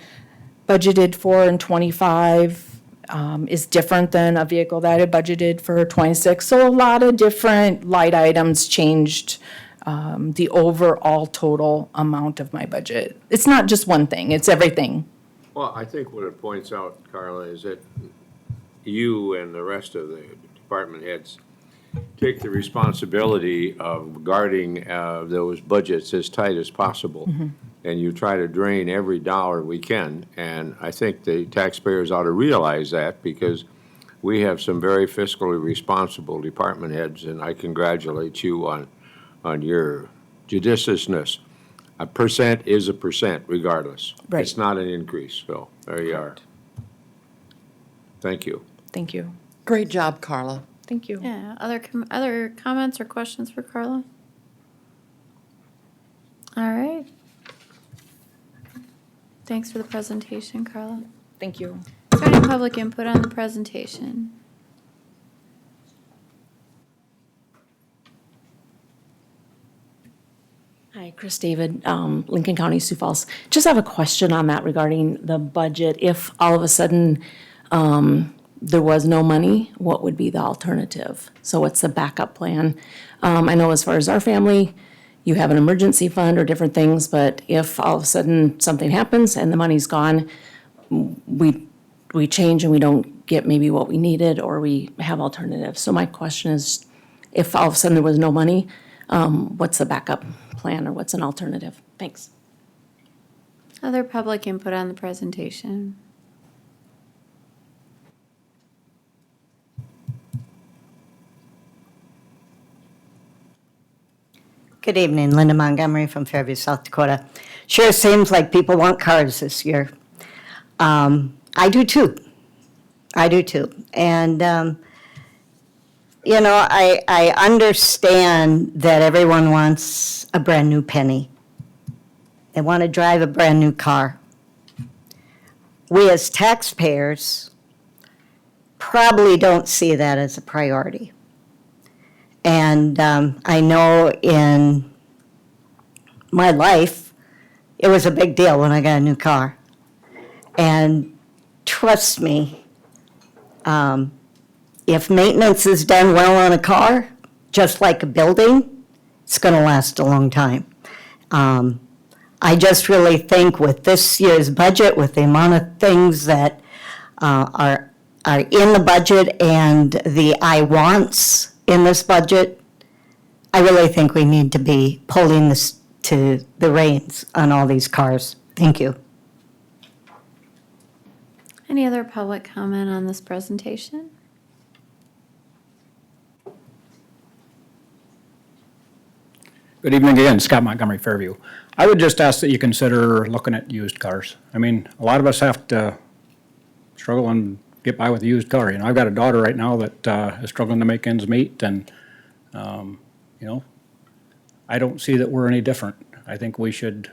[SPEAKER 14] budgeted for in '25 is different than a vehicle that I had budgeted for '26. So a lot of different light items changed the overall total amount of my budget. It's not just one thing, it's everything.
[SPEAKER 7] Well, I think what it points out, Carla, is that you and the rest of the department heads take the responsibility of guarding those budgets as tight as possible. And you try to drain every dollar we can. And I think the taxpayers ought to realize that, because we have some very fiscally responsible department heads, and I congratulate you on your judiciousness. A percent is a percent regardless.
[SPEAKER 14] Right.
[SPEAKER 7] It's not an increase, so there you are. Thank you.
[SPEAKER 14] Thank you.
[SPEAKER 3] Great job, Carla.
[SPEAKER 14] Thank you.
[SPEAKER 1] Yeah, other comments or questions for Carla? All right. Thanks for the presentation, Carla.
[SPEAKER 14] Thank you.
[SPEAKER 1] Is there any public input on the presentation?
[SPEAKER 15] Hi, Chris David, Lincoln County, Sioux Falls. Just have a question on that regarding the budget. If all of a sudden there was no money, what would be the alternative? So what's the backup plan? I know as far as our family, you have an emergency fund or different things, but if all of a sudden something happens and the money's gone, we change and we don't get maybe what we needed, or we have alternatives. So my question is, if all of a sudden there was no money, what's the backup plan, or what's an alternative? Thanks.
[SPEAKER 1] Other public input on the presentation?
[SPEAKER 4] Good evening, Linda Montgomery from Fairview, South Dakota. Sure seems like people want cars this year. I do too. And, you know, I understand that everyone wants a brand-new penny. They want to drive a brand-new car. We as taxpayers probably don't see that as a priority. And I know in my life, it was a big deal when I got a new car. And trust me, if maintenance is done well on a car, just like a building, it's going to last a long time. I just really think with this year's budget, with the amount of things that are in the budget and the I wants in this budget, I really think we need to be pulling this to the reins on all these cars. Thank you.
[SPEAKER 1] Any other public comment on this presentation?
[SPEAKER 11] Good evening again, Scott Montgomery, Fairview. I would just ask that you consider looking at used cars. I mean, a lot of us have to struggle and get by with a used car. You know, I've got a daughter right now that is struggling to make ends meet, and, you know, I don't see that we're any different. I think we should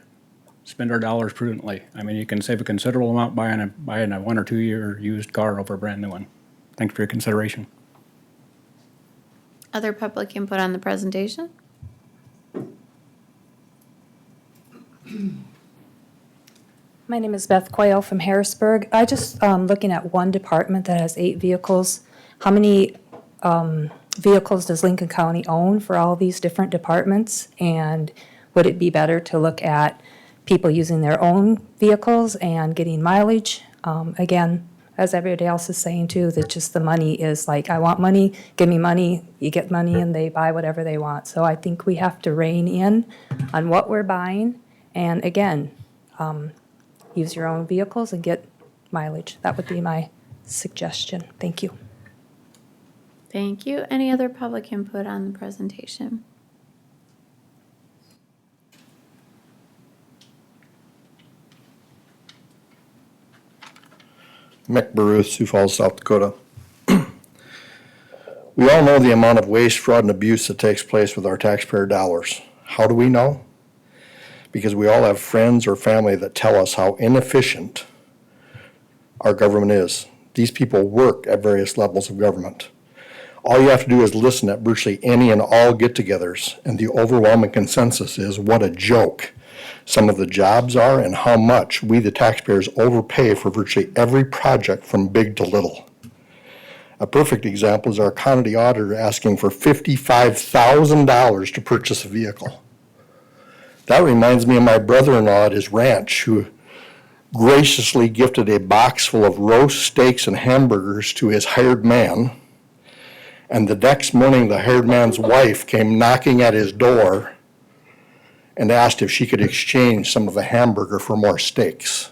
[SPEAKER 11] spend our dollars prudently. I mean, you can save a considerable amount buying a 1 or 2 year used car over a brand new one. Thanks for your consideration.
[SPEAKER 1] Other public input on the presentation?
[SPEAKER 16] My name is Beth Quayle from Harrisburg. I just, looking at one department that has 8 vehicles, how many vehicles does Lincoln County own for all these different departments? And would it be better to look at people using their own vehicles and getting mileage? Again, as everybody else is saying too, that just the money is like, I want money, give me money, you get money, and they buy whatever they want. So I think we have to rein in on what we're buying. And again, use your own vehicles and get mileage. That would be my suggestion. Thank you.
[SPEAKER 1] Thank you. Any other public input on the presentation?
[SPEAKER 17] Mick Baruth, Sioux Falls, South Dakota. We all know the amount of waste, fraud, and abuse that takes place with our taxpayer dollars. How do we know? Because we all have friends or family that tell us how inefficient our government is. These people work at various levels of government. All you have to do is listen at virtually any and all get-togethers, and the overwhelming consensus is what a joke some of the jobs are and how much we, the taxpayers, overpay for virtually every project from big to little. A perfect example is our county auditor asking for $55,000 to purchase a vehicle. That reminds me of my brother-in-law at his ranch who graciously gifted a box full of roast steaks and hamburgers to his hired man. And the next morning, the hired man's wife came knocking at his door and asked if she could exchange some of the hamburger for more steaks.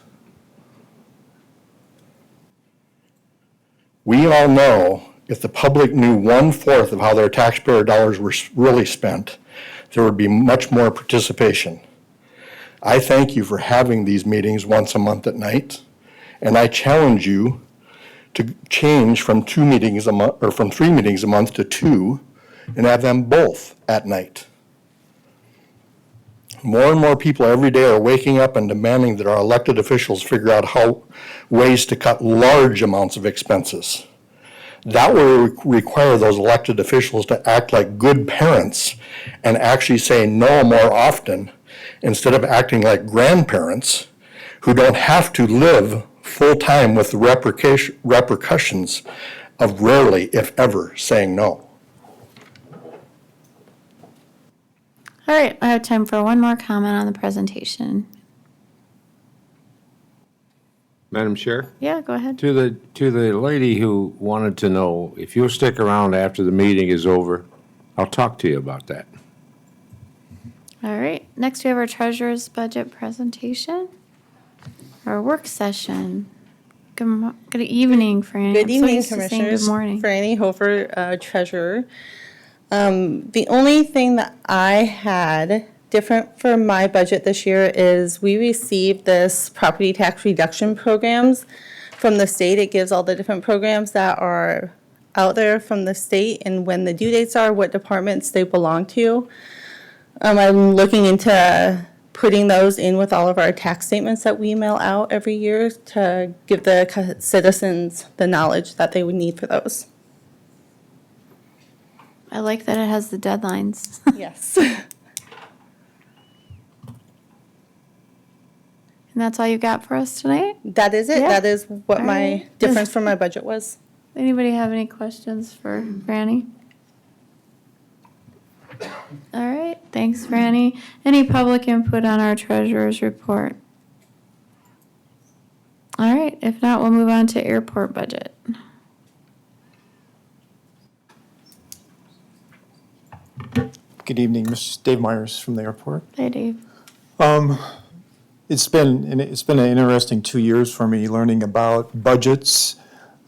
[SPEAKER 17] We all know if the public knew 1/4 of how their taxpayer dollars were really spent, there would be much more participation. I thank you for having these meetings once a month at night, and I challenge you to change from 2 meetings a month, or from 3 meetings a month to 2, and have them both at night. More and more people every day are waking up and demanding that our elected officials figure out ways to cut large amounts of expenses. That will require those elected officials to act like good parents and actually say no more often, instead of acting like grandparents who don't have to live full-time with the repercussions of rarely, if ever, saying no.
[SPEAKER 1] All right, I have time for one more comment on the presentation.
[SPEAKER 7] Madam Chair?
[SPEAKER 1] Yeah, go ahead.
[SPEAKER 7] To the lady who wanted to know, if you'll stick around after the meeting is over, I'll talk to you about that.
[SPEAKER 1] All right, next we have our treasurer's budget presentation, our work session. Good evening, Franny.
[SPEAKER 18] Good
[SPEAKER 1] I'm so
[SPEAKER 18] evening,
[SPEAKER 1] used to saying
[SPEAKER 18] Commissioners.
[SPEAKER 1] Good morning.
[SPEAKER 18] Franny Hofer, Treasurer. The only thing that I had different for my budget this year is we received this property tax reduction programs from the state. It gives all the different programs that are out there from the state and when the due dates are, what departments they belong to. I'm looking into putting those in with all of our tax statements that we mail out every year to give the citizens the knowledge that they would need for those.
[SPEAKER 1] I like that it has the deadlines.
[SPEAKER 18] Yes.
[SPEAKER 1] And that's all you got for us tonight?
[SPEAKER 18] That is it.
[SPEAKER 1] Yeah.
[SPEAKER 18] That is what
[SPEAKER 1] All
[SPEAKER 18] my
[SPEAKER 1] right.
[SPEAKER 18] difference from my budget was.
[SPEAKER 1] Anybody have any questions for Franny? All right, thanks, Franny. Any public input on our treasurer's report? All right, if not, we'll move on to airport budget.
[SPEAKER 19] Good evening, Mr. Dave Myers from the airport.
[SPEAKER 1] Hi, Dave.
[SPEAKER 19] It's been an interesting 2 years for me, learning about budgets,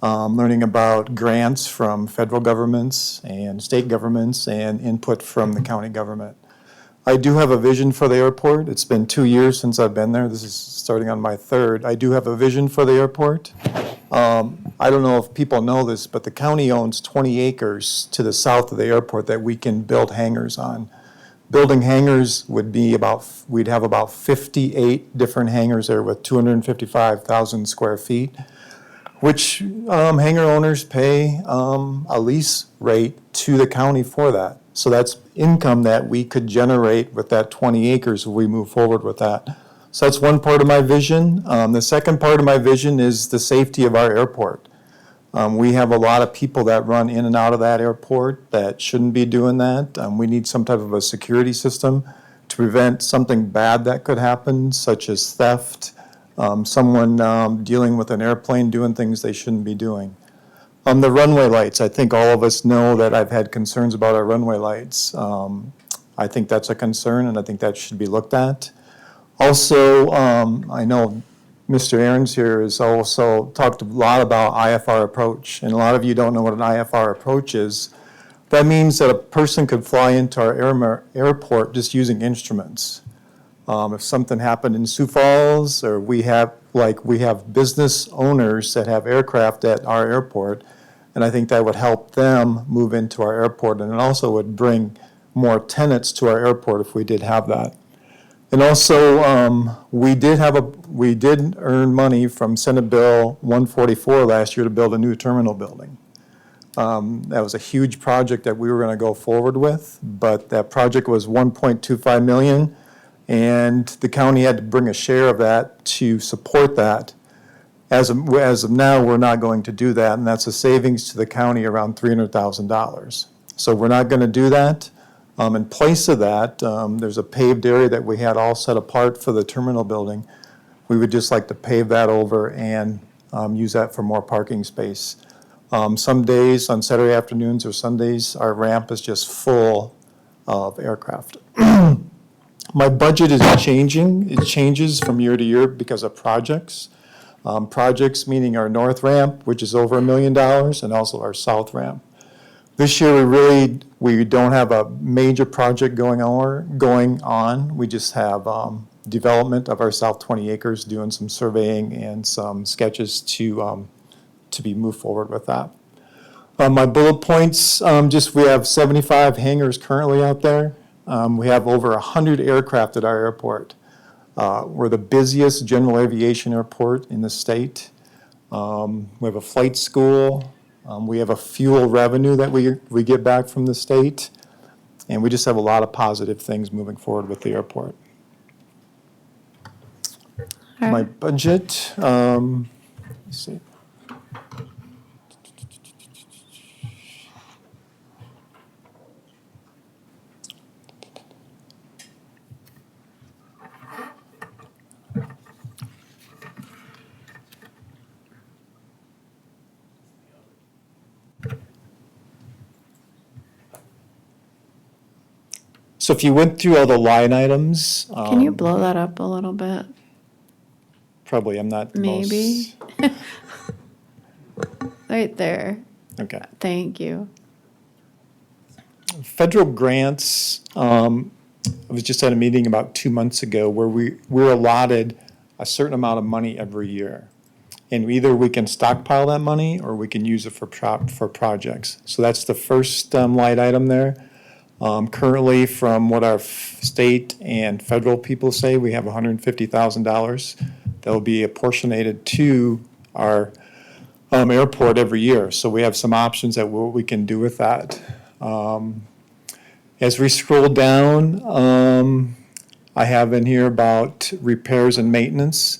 [SPEAKER 19] learning about grants from federal governments and state governments, and input from the county government. I do have a vision for the airport. It's been 2 years since I've been there. This is starting on my third. I do have a vision for the airport. I don't know if people know this, but the county owns 20 acres to the south of the airport that we can build hangars on. Building hangars would be we'd have about 58 different hangars there with 255,000 square feet, which hangar owners pay a lease rate to the county for that. So that's income that we could generate with that 20 acres if we move forward with that. So that's one part of my vision. The second part of my vision is the safety of our airport. We have a lot of people that run in and out of that airport that shouldn't be doing that. We need some type of a security system to prevent something bad that could happen, such as theft, someone dealing with an airplane doing things they shouldn't be doing. The runway lights, I think all of us know that I've had concerns about our runway lights. I think that's a concern, and I think that should be looked at. Also, I know Mr. Aaron's here has also talked a lot about IFR approach, and a lot of you don't know what an IFR approach is. That means that a person could fly into our airport just using instruments. If something happened in Sioux Falls, or we have business owners that have aircraft at our airport, and I think that would help them move into our airport, and it also would bring more tenants to our airport if we did have that. And also, we did earn money from Senate Bill 144 last year to build a new terminal building. That was a huge project that we were going to go forward with, but that project was $1.25 million, and the county had to bring a share of that to support that. As of now, we're not going to do that, and that's a savings to the county around $300,000. So we're not going to do that. In place of that, there's a paved area that we had all set apart for the terminal building. We would just like to pave that over and use that for more parking space. Some days, on Saturday afternoons or Sundays, our ramp is just full of aircraft. My budget is changing. It changes from year to year because of projects. Projects meaning our north ramp, which is over $1 million, and also our south ramp. This year, we don't have a major project going on. We just have development of our south 20 acres, doing some surveying and some sketches to be moved forward with that. My bullet points, we have 75 hangars currently out there. We have over 100 aircraft at our airport. We're the busiest general aviation airport in the state. We have a flight school. We have a fuel revenue that we get back from the state. And we just have a lot of positive things moving forward with the airport. My budget, let's see. So if you went through all the line items.
[SPEAKER 1] Can you blow that up a little bit?
[SPEAKER 19] Probably, I'm not the
[SPEAKER 1] Maybe. Right there.
[SPEAKER 19] Okay.
[SPEAKER 1] Thank you.
[SPEAKER 19] Federal grants, I was just at a meeting about 2 months ago where we're allotted a certain amount of money every year. And either we can stockpile that money or we can use it for projects. So that's the first line item there. Currently, from what our state and federal people say, we have $150,000 that will be apportionated to our airport every year. So we have some options at what we can do with that. As we scroll down, I have in here about repairs and maintenance.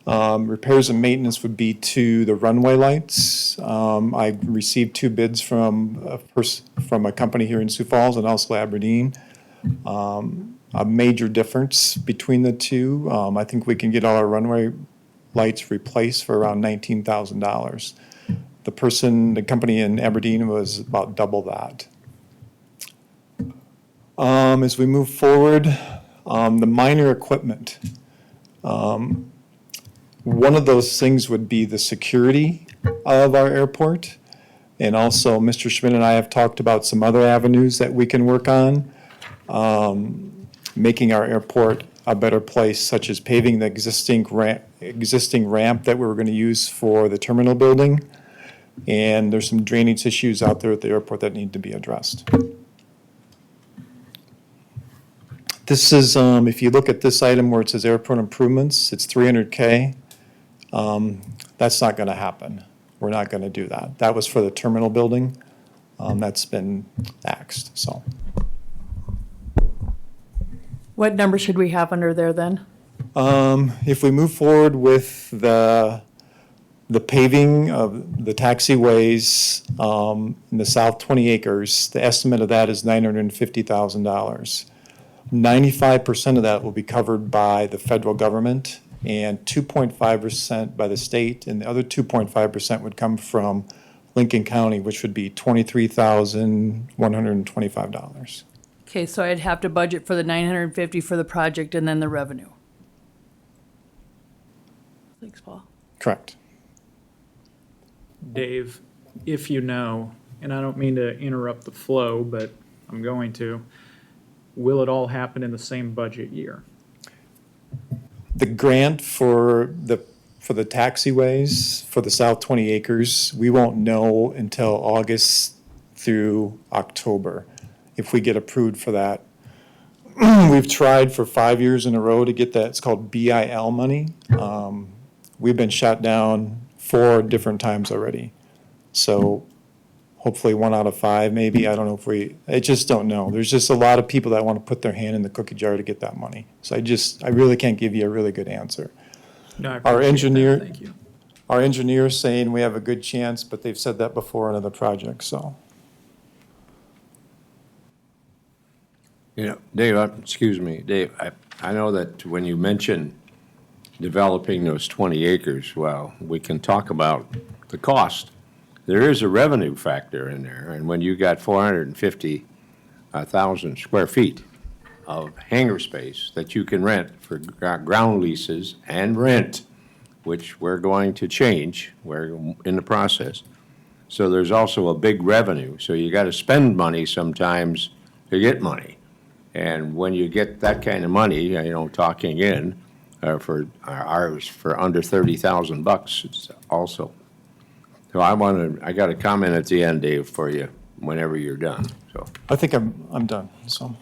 [SPEAKER 19] Repairs and maintenance would be to the runway lights. I received 2 bids from a company here in Sioux Falls and also Aberdeen. A major difference between the two. I think we can get all our runway lights replaced for around $19,000. The company in Aberdeen was about double that. As we move forward, the minor equipment. One of those things would be the security of our airport. And also, Mr. Schmidt and I have talked about some other avenues that we can work on, making our airport a better place, such as paving the existing ramp that we were going to use for the terminal building. And there's some drainage issues out there at the airport that need to be addressed. This is, if you look at this item where it says airport improvements, it's $300K. That's not going to happen. We're not going to do that. That was for the terminal building. That's been axed, so.
[SPEAKER 3] What number should we have under there then?
[SPEAKER 19] If we move forward with the paving of the taxiways in the south 20 acres, the estimate of that is $950,000. 95% of that will be covered by the federal government and 2.5% by the state, and the other 2.5% would come from Lincoln County, which would be $23,125.
[SPEAKER 3] Okay, so I'd have to budget for the 950 for the project and then the revenue. Thanks, Paul.
[SPEAKER 19] Correct.
[SPEAKER 11] Dave, if you know, and I don't mean to interrupt the flow, but I'm going to, will it all happen in the same budget year?
[SPEAKER 19] The grant for the taxiways, for the south 20 acres, we won't know until August through October if we get approved for that. We've tried for 5 years in a row to get that, it's called BIL money. We've been shot down 4 different times already. So hopefully 1 out of 5, maybe, I don't know if I just don't know. There's just a lot of people that want to put their hand in the cookie jar to get that money. So I really can't give you a really good answer.
[SPEAKER 11] No, I
[SPEAKER 19] Our
[SPEAKER 11] appreciate that.
[SPEAKER 19] engineer,
[SPEAKER 11] Thank you.
[SPEAKER 19] our engineer's saying we have a good chance, but they've said that before on other projects, so.
[SPEAKER 7] You know, Dave, excuse me, Dave, I know that when you mention developing those 20 acres, well, we can talk about the cost. There is a revenue factor in there, and when you got 450,000 square feet of hangar space that you can rent for ground leases and rent, which we're going to change, we're in the process. So there's also a big revenue, so you gotta spend money sometimes to get money. And when you get that kind of money, you know, talking in for ours for under $30,000, it's also. So I got a comment at the end, Dave, for you whenever you're done. So
[SPEAKER 19] I think I'm done, so.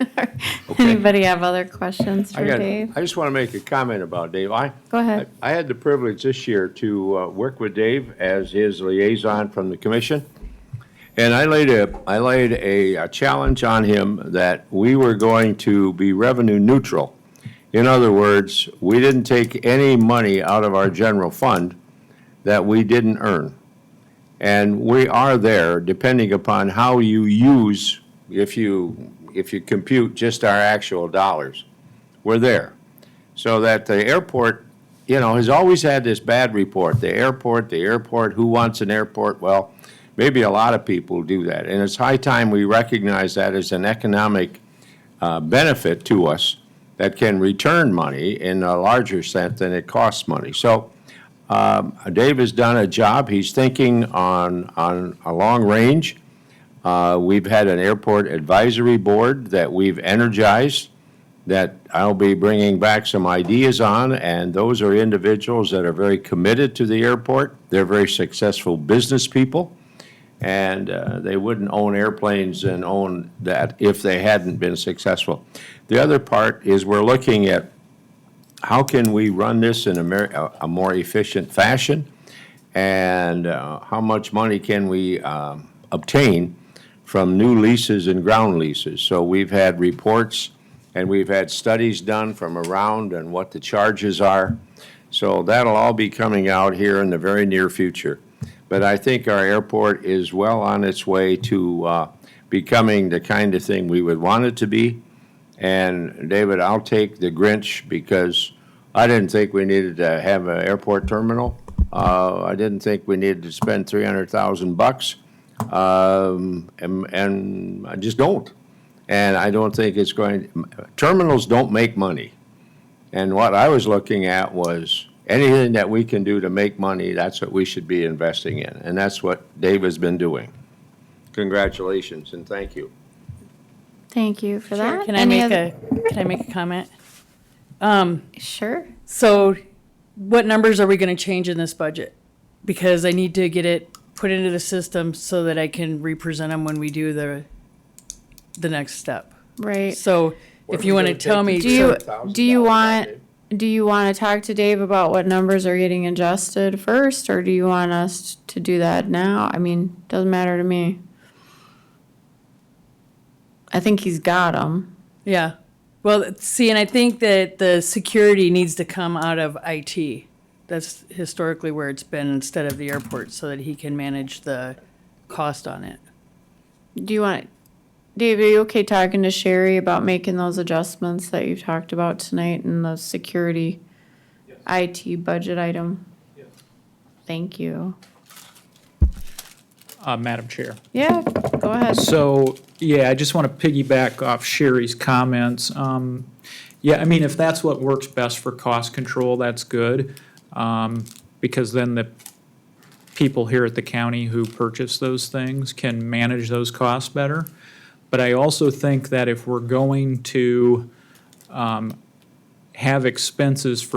[SPEAKER 1] Anybody have other questions for
[SPEAKER 7] I
[SPEAKER 1] Dave?
[SPEAKER 7] just want to make a comment about Dave.
[SPEAKER 1] Go ahead.
[SPEAKER 7] I had the privilege this year to work with Dave as his liaison from the commission. And I laid a challenge on him that we were going to be revenue neutral. In other words, we didn't take any money out of our general fund that we didn't earn. And we are there, depending upon how you use, if you compute just our actual dollars, we're there. So that the airport, you know, has always had this bad report, the airport, who wants an airport? Well, maybe a lot of people do that. And it's high time we recognize that as an economic benefit to us that can return money in a larger sense than it costs money. So Dave has done a job. He's thinking on a long range. We've had an airport advisory board that we've energized that I'll be bringing back some ideas on, and those are individuals that are very committed to the airport. They're very successful business people, and they wouldn't own airplanes and own that if they hadn't been successful. The other part is we're looking at how can we run this in a more efficient fashion, and how much money can we obtain from new leases and ground leases. So we've had reports and we've had studies done from around and what the charges are. So that'll all be coming out here in the very near future. But I think our airport is well on its way to becoming the kind of thing we would want it to be. And David, I'll take the Grinch because I didn't think we needed to have an airport terminal. I didn't think we needed to spend $300,000. And I just don't. And I don't think it's terminals don't make money. And what I was looking at was anything that we can do to make money, that's what we should be investing in. And that's what Dave has been doing. Congratulations and thank you.
[SPEAKER 1] Thank you for that.
[SPEAKER 3] Can I make a comment?
[SPEAKER 1] Sure.
[SPEAKER 3] So what numbers are we going to change in this budget? Because I need to get it put into the system so that I can represent them when we do the next step.
[SPEAKER 1] Right.
[SPEAKER 3] So if you want to tell me.
[SPEAKER 1] Do you want to talk to Dave about what numbers are getting adjusted first, or do you want us to do that now? I mean, doesn't matter to me. I think he's got them.
[SPEAKER 3] Yeah. Well, see, and I think that the security needs to come out of IT. That's historically where it's been instead of the airport, so that he can manage the cost on it.
[SPEAKER 1] Do you want, Dave, are you okay talking to Sherry about making those adjustments that you've talked about tonight in the security IT budget item?
[SPEAKER 11] Yes.
[SPEAKER 1] Thank you.
[SPEAKER 11] Madam Chair.
[SPEAKER 1] Yeah, go ahead.
[SPEAKER 11] So, yeah, I just want to piggyback off Sherry's comments. Yeah, I mean, if that's what works best for cost control, that's good.
[SPEAKER 20] because then the people here at the county who purchase those things can manage those costs better. But I also think that if we're going to have expenses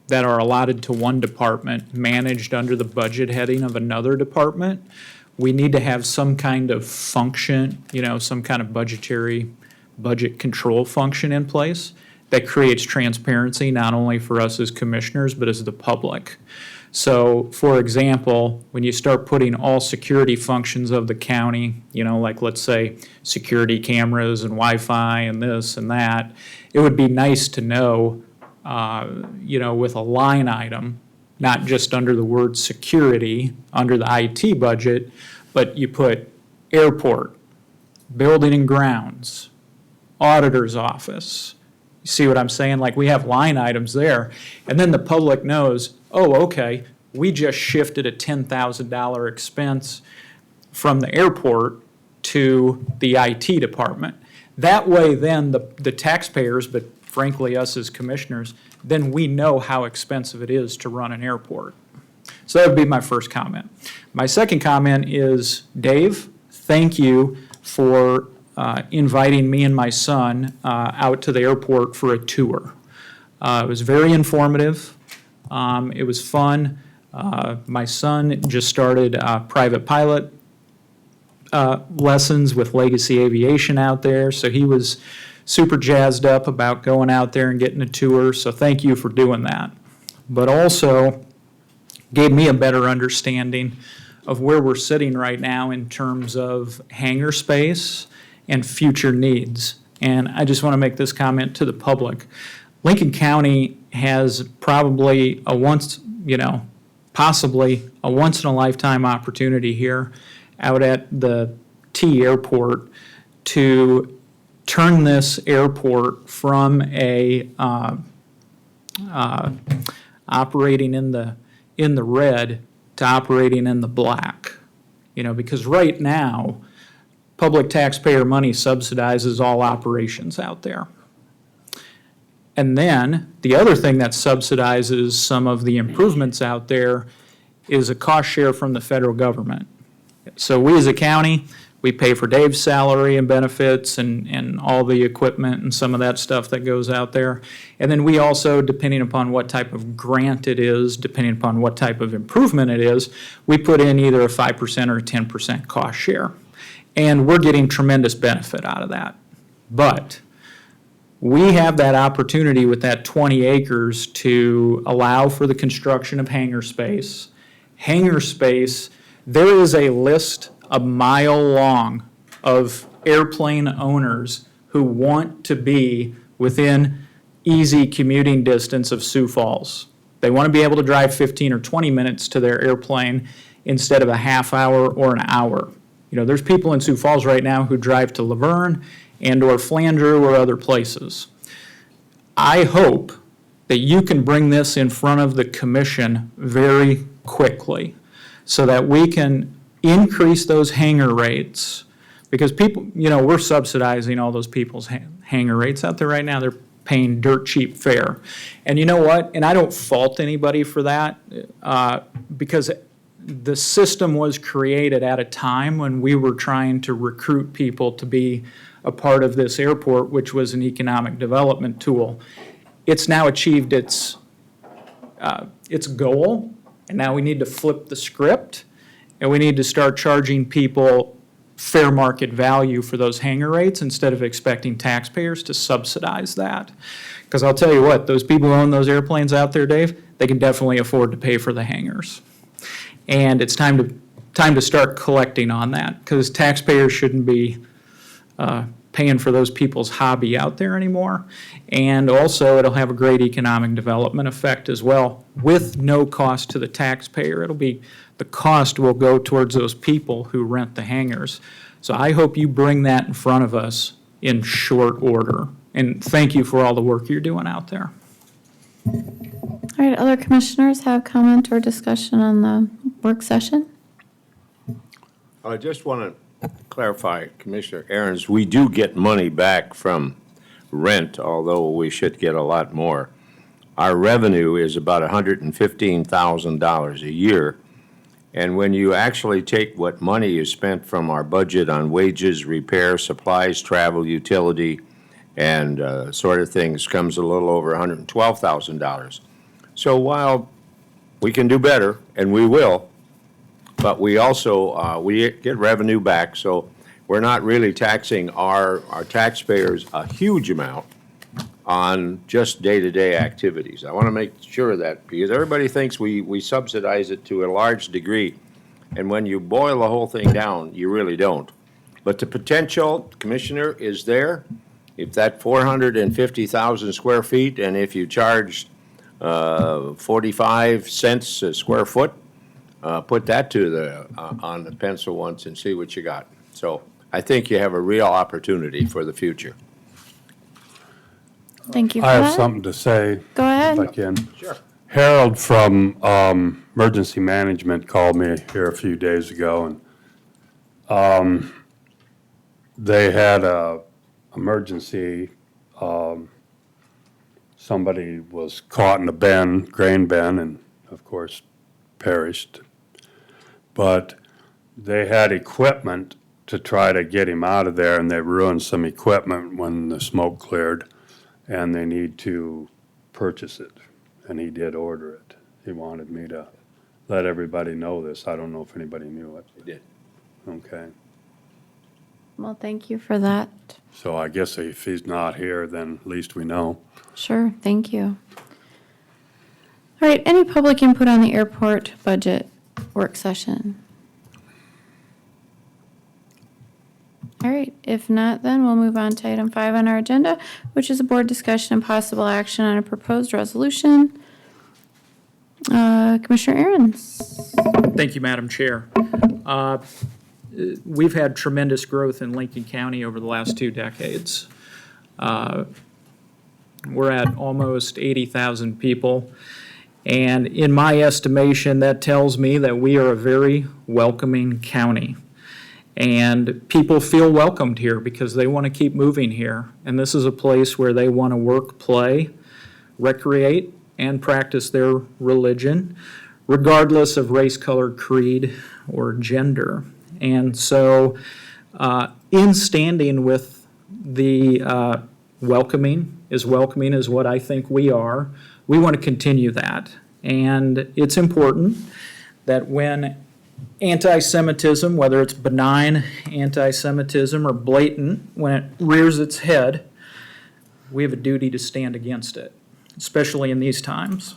[SPEAKER 20] that are allotted to one department managed under the budget heading of another department, we need to have some kind of function, some kind of budget control function in place that creates transparency, not only for us as commissioners, but as the public. So, for example, when you start putting all security functions of the county, like let's say security cameras and Wi-Fi and this and that, it would be nice to know, with a line item, not just under the word security, under the IT budget, but you put airport, building and grounds, auditor's office. You see what I'm saying? Like, we have line items there, and then the public knows, oh, okay, we just shifted a $10,000 expense from the airport to the IT department. That way, then, the taxpayers, but frankly, us as commissioners, then we know how expensive it is to run an airport. So that would be my first comment. My second comment is, Dave, thank you for inviting me and my son out to the airport for a tour. It was very informative. It was fun. My son just started private pilot lessons with Legacy Aviation out there, so he was super jazzed up about going out there and getting a tour, so thank you for doing that. But also gave me a better understanding of where we're sitting right now in terms of hangar space and future needs. And I just want to make this comment to the public. Lincoln County has probably possibly a once-in-a-lifetime opportunity here out at the T Airport to turn this airport from a operating in the red to operating in the black. Because right now, public taxpayer money subsidizes all operations out there. And then the other thing that subsidizes some of the improvements out there is a cost share from the federal government. So we as a county, we pay for Dave's salary and benefits and all the equipment and some of that stuff that goes out there. And then we also, depending upon what type of grant it is, depending upon what type of improvement it is, we put in either a 5% or a 10% cost share. And we're getting tremendous benefit out of that. But we have that opportunity with that 20 acres to allow for the construction of hangar space. Hangar space, there is a list a mile long of airplane owners who want to be within easy commuting distance of Sioux Falls. They want to be able to drive 15 or 20 minutes to their airplane instead of a half hour or an hour. There's people in Sioux Falls right now who drive to Laverne and or Flandreau or other places. I hope that you can bring this in front of the commission very quickly so that we can increase those hangar rates, because people, we're subsidizing all those people's hangar rates out there right now. They're paying dirt cheap fare. And you know what? And I don't fault anybody for that because the system was created at a time when we were trying to recruit people to be a part of this airport, which was an economic development tool. It's now achieved its goal, and now we need to flip the script, and we need to start charging people fair market value for those hangar rates instead of expecting taxpayers to subsidize that. Because I'll tell you what, those people who own those airplanes out there, Dave, they can definitely afford to pay for the hangars. And it's time to start collecting on that, because taxpayers shouldn't be paying for those people's hobby out there anymore. And also, it'll have a great economic development effect as well, with no cost to the taxpayer. The cost will go towards those people who rent the hangars. So I hope you bring that in front of us in short order. And thank you for all the work you're doing out there.
[SPEAKER 1] All right, other commissioners have comment or discussion on the work session?
[SPEAKER 7] I just want to clarify, Commissioner Aaron's, we do get money back from rent, although we should get a lot more. our revenue is about $115,000 a year. And when you actually take what money is spent from our budget on wages, repair, supplies, travel, utility, and sort of things, comes a little over $112,000. So while we can do better, and we will, but we also, we get revenue back, so we're not really taxing our taxpayers a huge amount on just day-to-day activities. I want to make sure of that, because everybody thinks we subsidize it to a large degree, and when you boil the whole thing down, you really don't. But the potential, Commissioner, is there. If that 450,000 square feet, and if you charged 45 cents a square foot, put that to the, on the pencil once and see what you got. So I think you have a real opportunity for the future.
[SPEAKER 1] Thank you for
[SPEAKER 9] I have
[SPEAKER 1] that.
[SPEAKER 9] something to say.
[SPEAKER 1] Go ahead.
[SPEAKER 9] If I can.
[SPEAKER 7] Sure.
[SPEAKER 9] Harold from Emergency Management called me here a few days ago, and they had a emergency. Somebody was caught in a bin, grain bin, and of course perished. But they had equipment to try to get him out of there, and they ruined some equipment when the smoke cleared, and they need to purchase it. And he did order it. He wanted me to let everybody know this. I don't know if anybody knew it.
[SPEAKER 7] He did.
[SPEAKER 9] Okay.
[SPEAKER 1] Well, thank you for that.
[SPEAKER 9] So I guess if he's not here, then at least we know.
[SPEAKER 1] Sure, thank you. All right, any public input on the airport budget work session? All right, if not, then we'll move on to item 5 on our agenda, which is a board discussion and possible action on a proposed resolution. Commissioner Aaron's.
[SPEAKER 20] Thank you, Madam Chair. We've had tremendous growth in Lincoln County over the last 2 decades. We're at almost 80,000 people. And in my estimation, that tells me that we are a very welcoming county. And people feel welcomed here because they want to keep moving here. And this is a place where they want to work, play, recreate, and practice their religion, regardless of race, color, creed, or gender. And so, in standing with the welcoming as what I think we are, we want to continue that. And it's important that when anti-Semitism, whether it's benign anti-Semitism or blatant, when it rears its head, we have a duty to stand against it, especially in these times.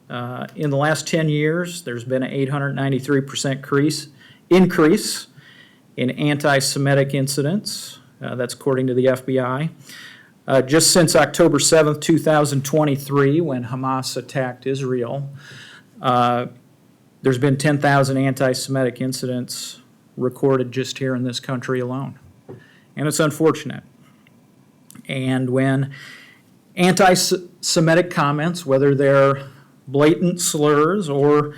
[SPEAKER 20] In the last 10 years, there's been an 893% increase in anti-Semitic incidents. That's according to the FBI. Just since October 7th, 2023, when Hamas attacked Israel, there's been 10,000 anti-Semitic incidents recorded just here in this country alone. And it's unfortunate. And when anti-Semitic comments, whether they're blatant slurs or,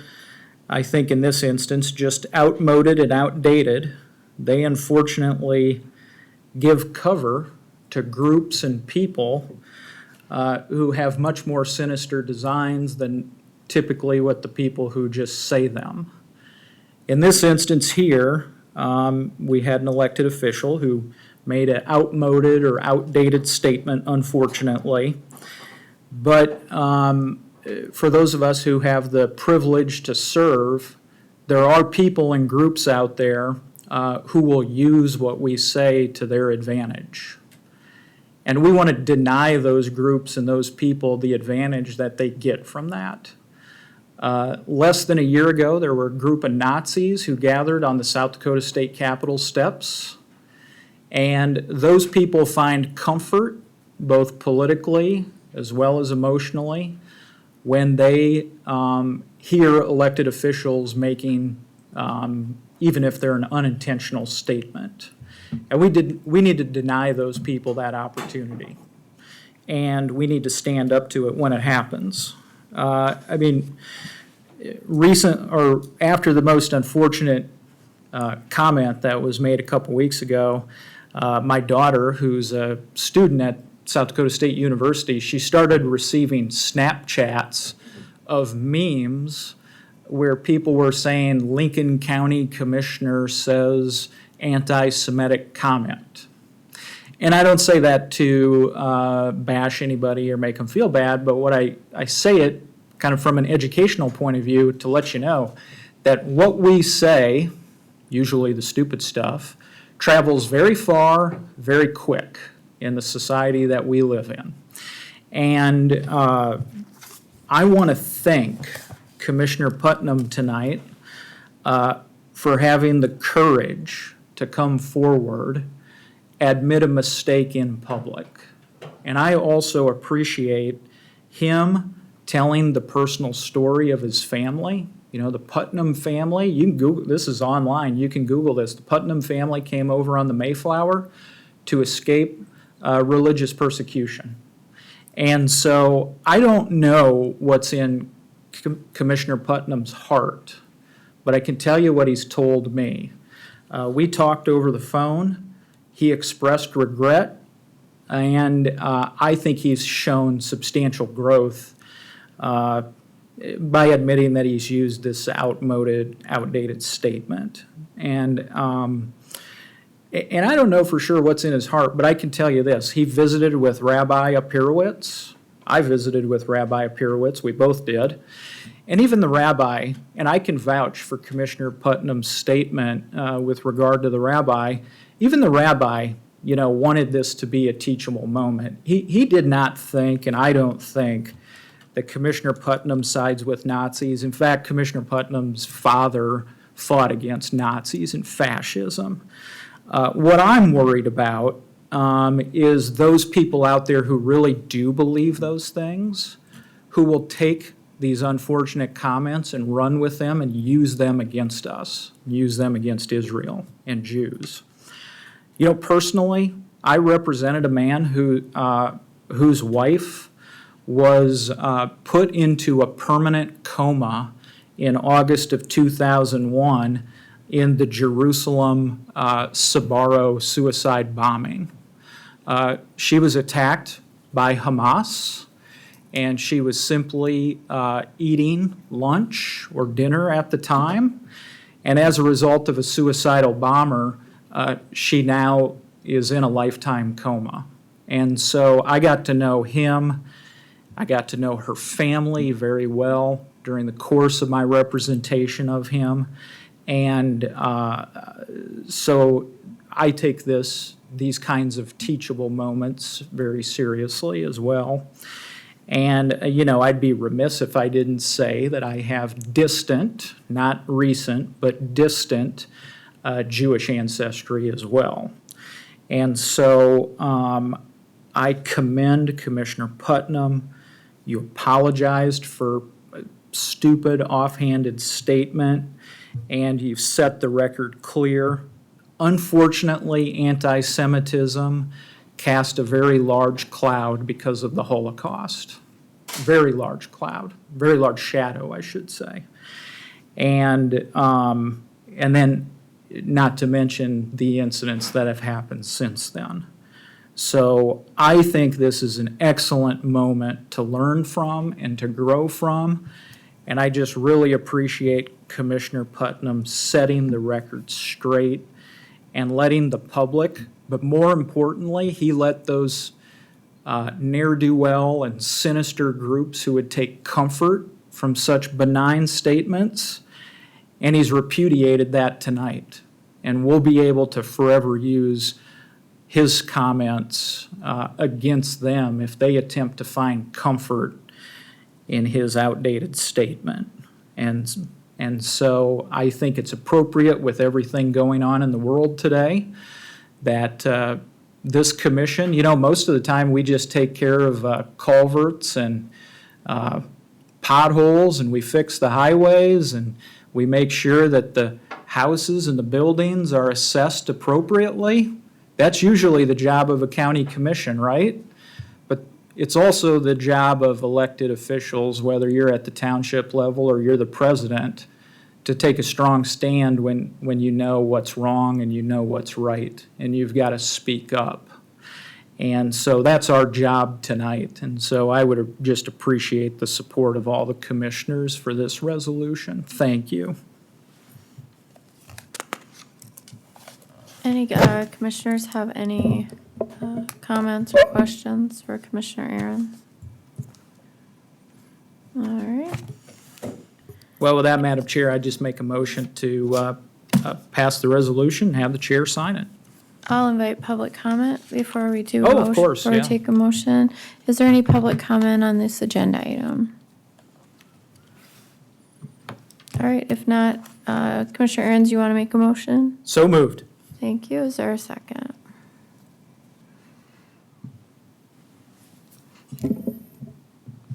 [SPEAKER 20] I think in this instance, just outmoded and outdated, they unfortunately give cover to groups and people who have much more sinister designs than typically what the people who just say them. In this instance here, we had an elected official who made an outmoded or outdated statement, unfortunately. But for those of us who have the privilege to serve, there are people and groups out there who will use what we say to their advantage. And we want to deny those groups and those people the advantage that they get from that. Less than a year ago, there were a group of Nazis who gathered on the South Dakota State Capitol steps. And those people find comfort, both politically as well as emotionally, when they hear elected officials making, even if they're an unintentional statement. And we need to deny those people that opportunity. And we need to stand up to it when it happens. I mean, after the most unfortunate comment that was made a couple weeks ago, my daughter, who's a student at South Dakota State University, she started receiving Snapchats of memes where people were saying Lincoln County Commissioner says anti-Semitic comment. And I don't say that to bash anybody or make them feel bad, but what I say it kind of from an educational point of view to let you know that what we say, usually the stupid stuff, travels very far, very quick in the society that we live in. And I want to thank Commissioner Putnam tonight for having the courage to come forward, admit a mistake in public. And I also appreciate him telling the personal story of his family. You know, the Putnam family, you can Google, this is online, you can Google this. The Putnam family came over on the Mayflower to escape religious persecution. And so I don't know what's in Commissioner Putnam's heart, but I can tell you what he's told me. We talked over the phone. He expressed regret, and I think he's shown substantial growth by admitting that he's used this outdated statement. And I don't know for sure what's in his heart, but I can tell you this. He visited with Rabbi Apirowitz. I visited with Rabbi Apirowitz. We both did. And even the rabbi, and I can vouch for Commissioner Putnam's statement with regard to the rabbi, even the rabbi, you know, wanted this to be a teachable moment. He did not think, and I don't think, that Commissioner Putnam sides with Nazis. In fact, Commissioner Putnam's father fought against Nazis and fascism. What I'm worried about is those people out there who really do believe those things, who will take these unfortunate comments and run with them and use them against us, use them against Israel and Jews. You know, personally, I represented a man whose wife was put into a permanent coma in August of 2001 in the Jerusalem Sbarro suicide bombing. She was attacked by Hamas, and she was simply eating lunch or dinner at the time. And as a result of a suicidal bomber, she now is in a lifetime coma. And so I got to know him. I got to know her family very well during the course of my representation of him. And so I take these kinds of teachable moments very seriously as well. And, you know, I'd be remiss if I didn't say that I have distant, not recent, but distant Jewish ancestry as well. And so I commend Commissioner Putnam. You apologized for a stupid, offhanded statement, and you've set the record clear. Unfortunately, anti-Semitism cast a very large cloud because of the Holocaust. Very large cloud, very large shadow, I should say. And then not to mention the incidents that have happened since then. So I think this is an excellent moment to learn from and to grow from. And I just really appreciate Commissioner Putnam setting the record straight and letting the public, but more importantly, he let those ne'er-do-well and sinister groups who would take comfort from such benign statements, and he's repudiated that tonight. And we'll be able to forever use his comments against them if they attempt to find comfort in his outdated statement. And so I think it's appropriate with everything going on in the world today that this commission, you know, most of the time we just take care of culverts and potholes, and we fix the highways, and we make sure that the houses and the buildings are assessed appropriately. That's usually the job of a county commission, right? But it's also the job of elected officials, whether you're at the township level or you're the president, to take a strong stand when you know what's wrong and you know what's right, and you've got to speak up. And so that's our job tonight. And so I would just appreciate the support of all the commissioners for this resolution. Thank you.
[SPEAKER 1] Any commissioners have any comments or questions for Commissioner Aaron's? All right.
[SPEAKER 20] Well, with that, Madam Chair, I just make a motion to pass the resolution and have the chair sign it.
[SPEAKER 1] I'll invite public comment before we do.
[SPEAKER 20] Oh, of course,
[SPEAKER 1] Before we
[SPEAKER 20] yeah.
[SPEAKER 1] take a motion. Is there any public comment on this agenda item? All right, if not, Commissioner Aaron's, you want to make a motion?
[SPEAKER 20] So moved.
[SPEAKER 1] Thank you. Is there a second?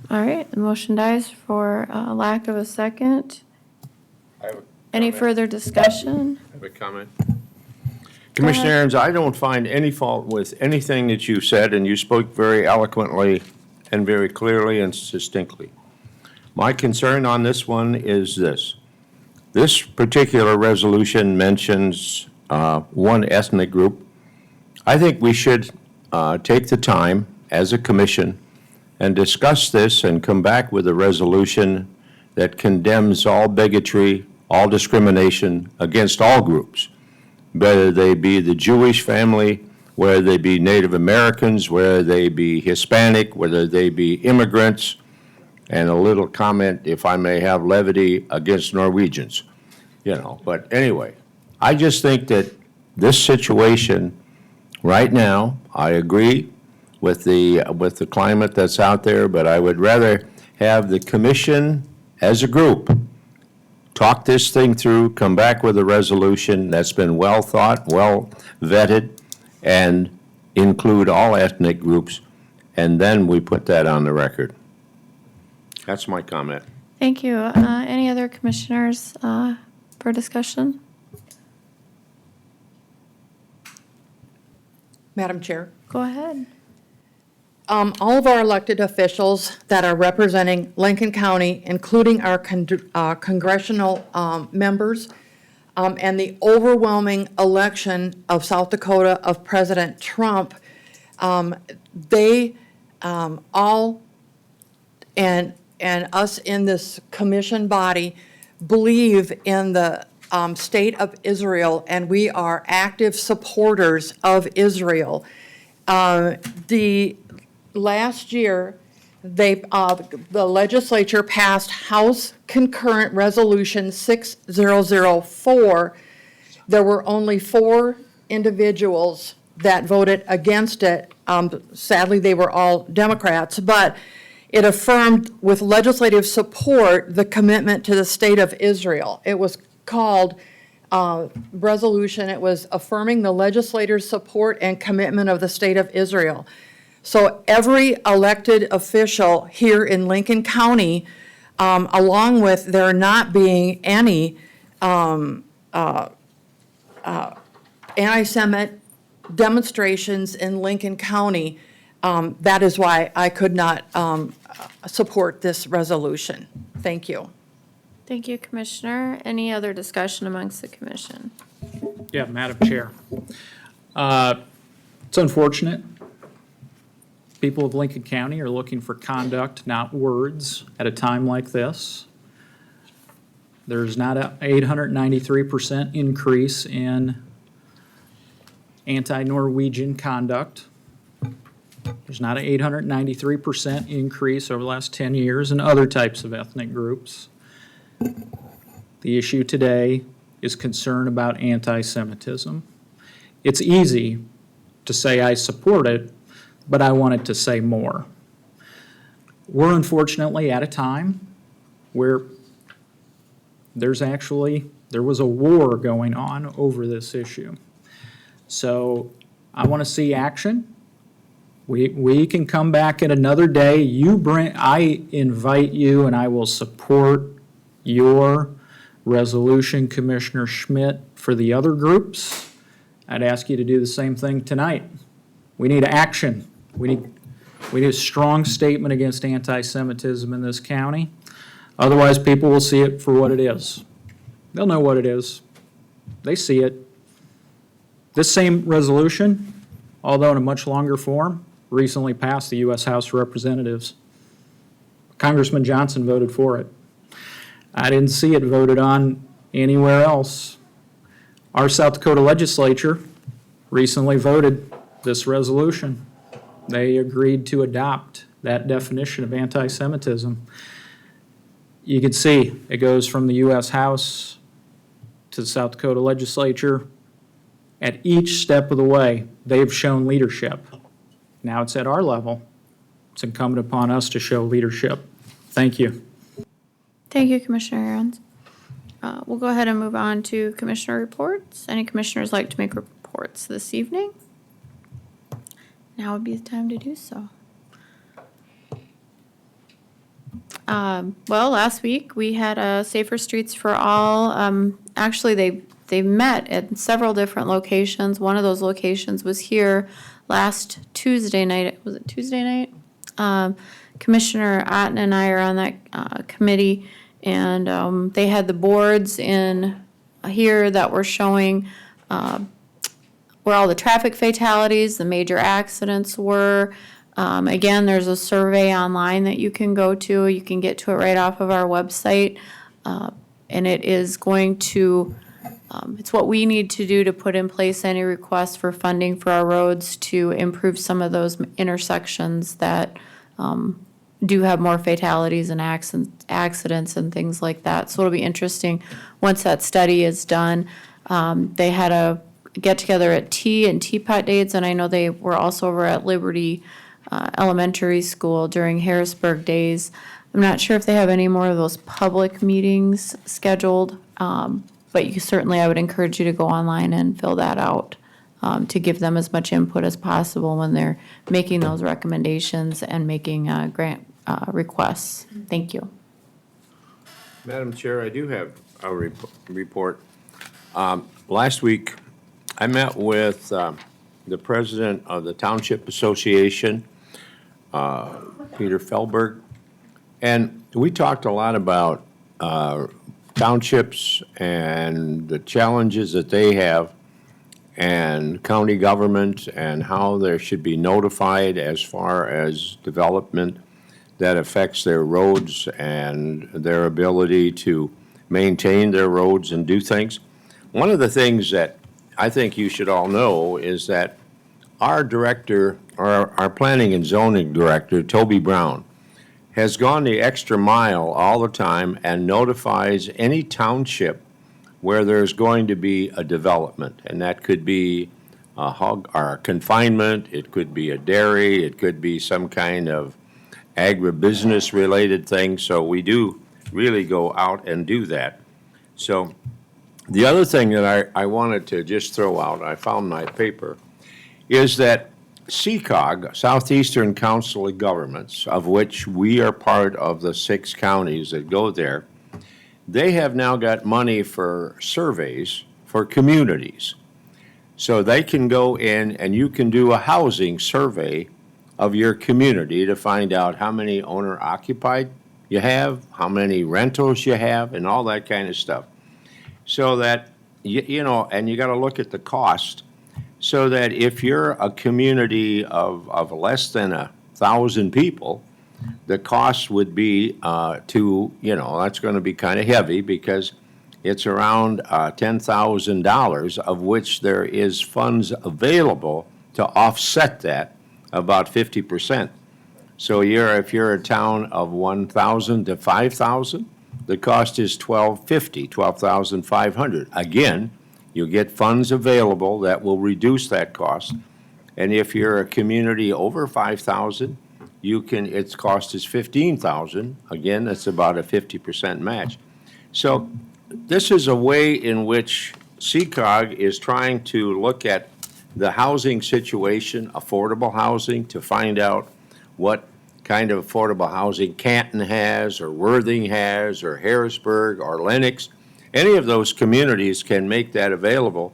[SPEAKER 1] All right, the motion dies for lack of a second. Any further discussion?
[SPEAKER 7] I have a comment. Commissioner Aaron's, I don't find any fault with anything that you said, and you spoke very eloquently and very clearly and succinctly. My concern on this one is this. This particular resolution mentions one ethnic group. I think we should take the time as a commission and discuss this and come back with a resolution that condemns all bigotry, all discrimination against all groups, whether they be the Jewish family, whether they be Native Americans, whether they be Hispanic, whether they be immigrants, and a little comment, if I may have levity, against Norwegians, you know. But anyway, I just think that this situation right now, I agree with the climate that's out there, but I would rather have the commission as a group talk this thing through, come back with a resolution that's been well thought, well vetted, and include all ethnic groups, and then we put that on the record. That's my comment.
[SPEAKER 1] Thank you. Any other commissioners for discussion?
[SPEAKER 21] Madam Chair.
[SPEAKER 1] Go ahead.
[SPEAKER 21] All of our elected officials that are representing Lincoln County, including our congressional members, and the overwhelming election of South Dakota of President Trump, they all, and us in this commission body, believe in the state of Israel, and we are active supporters of Israel. Last year, the legislature passed House Concurrent Resolution 6004. There were only 4 individuals that voted against it. Sadly, they were all Democrats, but it affirmed with legislative support the commitment to the state of Israel. It was called resolution. It was affirming the legislators' support and commitment of the state of Israel. So every elected official here in Lincoln County, along with there not being any anti-Semitic demonstrations in Lincoln County, that is why I could not support this resolution. Thank you.
[SPEAKER 1] Thank you, Commissioner. Any other discussion amongst the commission?
[SPEAKER 20] Yeah, Madam Chair. It's unfortunate. People of Lincoln County are looking for conduct, not words, at a time like this. There's not an 893% increase in anti-Norwegian conduct. There's not an 893% increase over the last 10 years in other types of ethnic groups. The issue today is concern about anti-Semitism. It's easy to say I support it, but I wanted to say more. We're unfortunately at a time where there was a war going on over this issue. So I want to see action. We can come back at another day. I invite you, and I will support your resolution, Commissioner Schmidt, for the other groups. I'd ask you to do the same thing tonight. We need action. We need a strong statement against anti-Semitism in this county. Otherwise, people will see it for what it is. They'll know what it is. They see it. This same resolution although in a much longer form, recently passed the U.S. House of Representatives. Congressman Johnson voted for it. I didn't see it voted on anywhere else. Our South Dakota legislature recently voted this resolution. They agreed to adopt that definition of anti-Semitism. You can see it goes from the U.S. House to the South Dakota legislature. At each step of the way, they've shown leadership. Now it's at our level. It's incumbent upon us to show leadership. Thank you.
[SPEAKER 1] Thank you, Commissioner Aaron's. We'll go ahead and move on to commissioner reports. Any commissioners like to make reports this evening? Now would be the time to do so. Well, last week we had a Safer Streets for All. Actually, they met at several different locations. One of those locations was here last Tuesday night. Was it Tuesday night? Commissioner Otten and I are on that committee, and they had the boards in here that were showing where all the traffic fatalities, the major accidents were. Again, there's a survey online that you can go to. You can get to it right off of our website, and it is going to, it's what we need to do to put in place any requests for funding for our roads to improve some of those intersections that do have more fatalities and accidents and things like that. So it'll be interesting once that study is done. They had a get-together at Tea and Teapot Dates, and I know they were also over at Liberty Elementary School during Harrisburg Days. I'm not sure if they have any more of those public meetings scheduled, but you certainly, I would encourage you to go online and fill that out to give them as much input as possible when they're making those recommendations and making grant requests. Thank you.
[SPEAKER 7] Madam Chair, I do have a report. Last week, I met with the president of the Township Association, Peter Fehlberg, and we talked a lot about townships and the challenges that they have and county government and how there should be notified as far as development that affects their roads and their ability to maintain their roads and do things. One of the things that I think you should all know is that our director, or our planning and zoning director, Toby Brown, has gone the extra mile all the time and notifies any township where there's going to be a development. And that could be a hog or a confinement, it could be a dairy, it could be some kind of agribusiness related thing. So we do really go out and do that. So the other thing that I wanted to just throw out, I found my paper, is that CCOG, Southeastern Council of Governments, of which we are part of the 6 counties that go there, they have now got money for surveys for communities. So they can go in and you can do a housing survey of your community to find out how many owner-occupied you have, how many rentals you have, and all that kind of stuff. So that, you know, and you got to look at the cost, so that if you're a community of less than 1,000 people, the cost would be to, you know, that's going to be kind of heavy because it's around $10,000, of which there is funds available to offset that, about 50%. So if you're a town of 1,000 to 5,000, the cost is $12,500. Again, you get funds available that will reduce that cost. And if you're a community over 5,000, its cost is $15,000. Again, that's about a 50% match. So this is a way in which CCOG is trying to look at the housing situation, affordable housing, to find out what kind of affordable housing Canton has, or Worthing has, or Harrisburg, or Lenox. Any of those communities can make that available.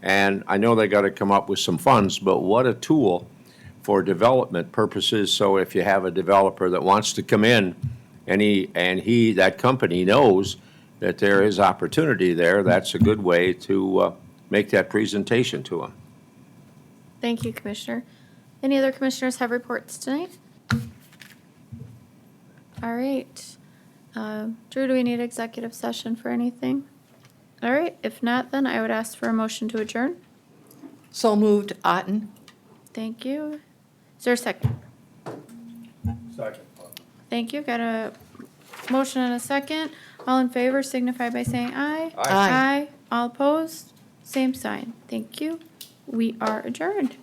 [SPEAKER 7] And I know they got to come up with some funds, but what a tool for development purposes. So if you have a developer that wants to come in and that company knows that there is opportunity there, that's a good way to make that presentation to them.
[SPEAKER 1] Thank you, Commissioner. Any other commissioners have reports tonight? All right. Drew, do we need executive session for anything? All right, if not, then I would ask for a motion to adjourn.
[SPEAKER 21] So moved, Otten.
[SPEAKER 1] Thank you. Is there a second?
[SPEAKER 2] Second.
[SPEAKER 1] Thank you. Got a motion and a second. All in favor signify by saying aye.
[SPEAKER 21] Aye.
[SPEAKER 1] Aye. All opposed? Same sign. Thank you. We are adjourned.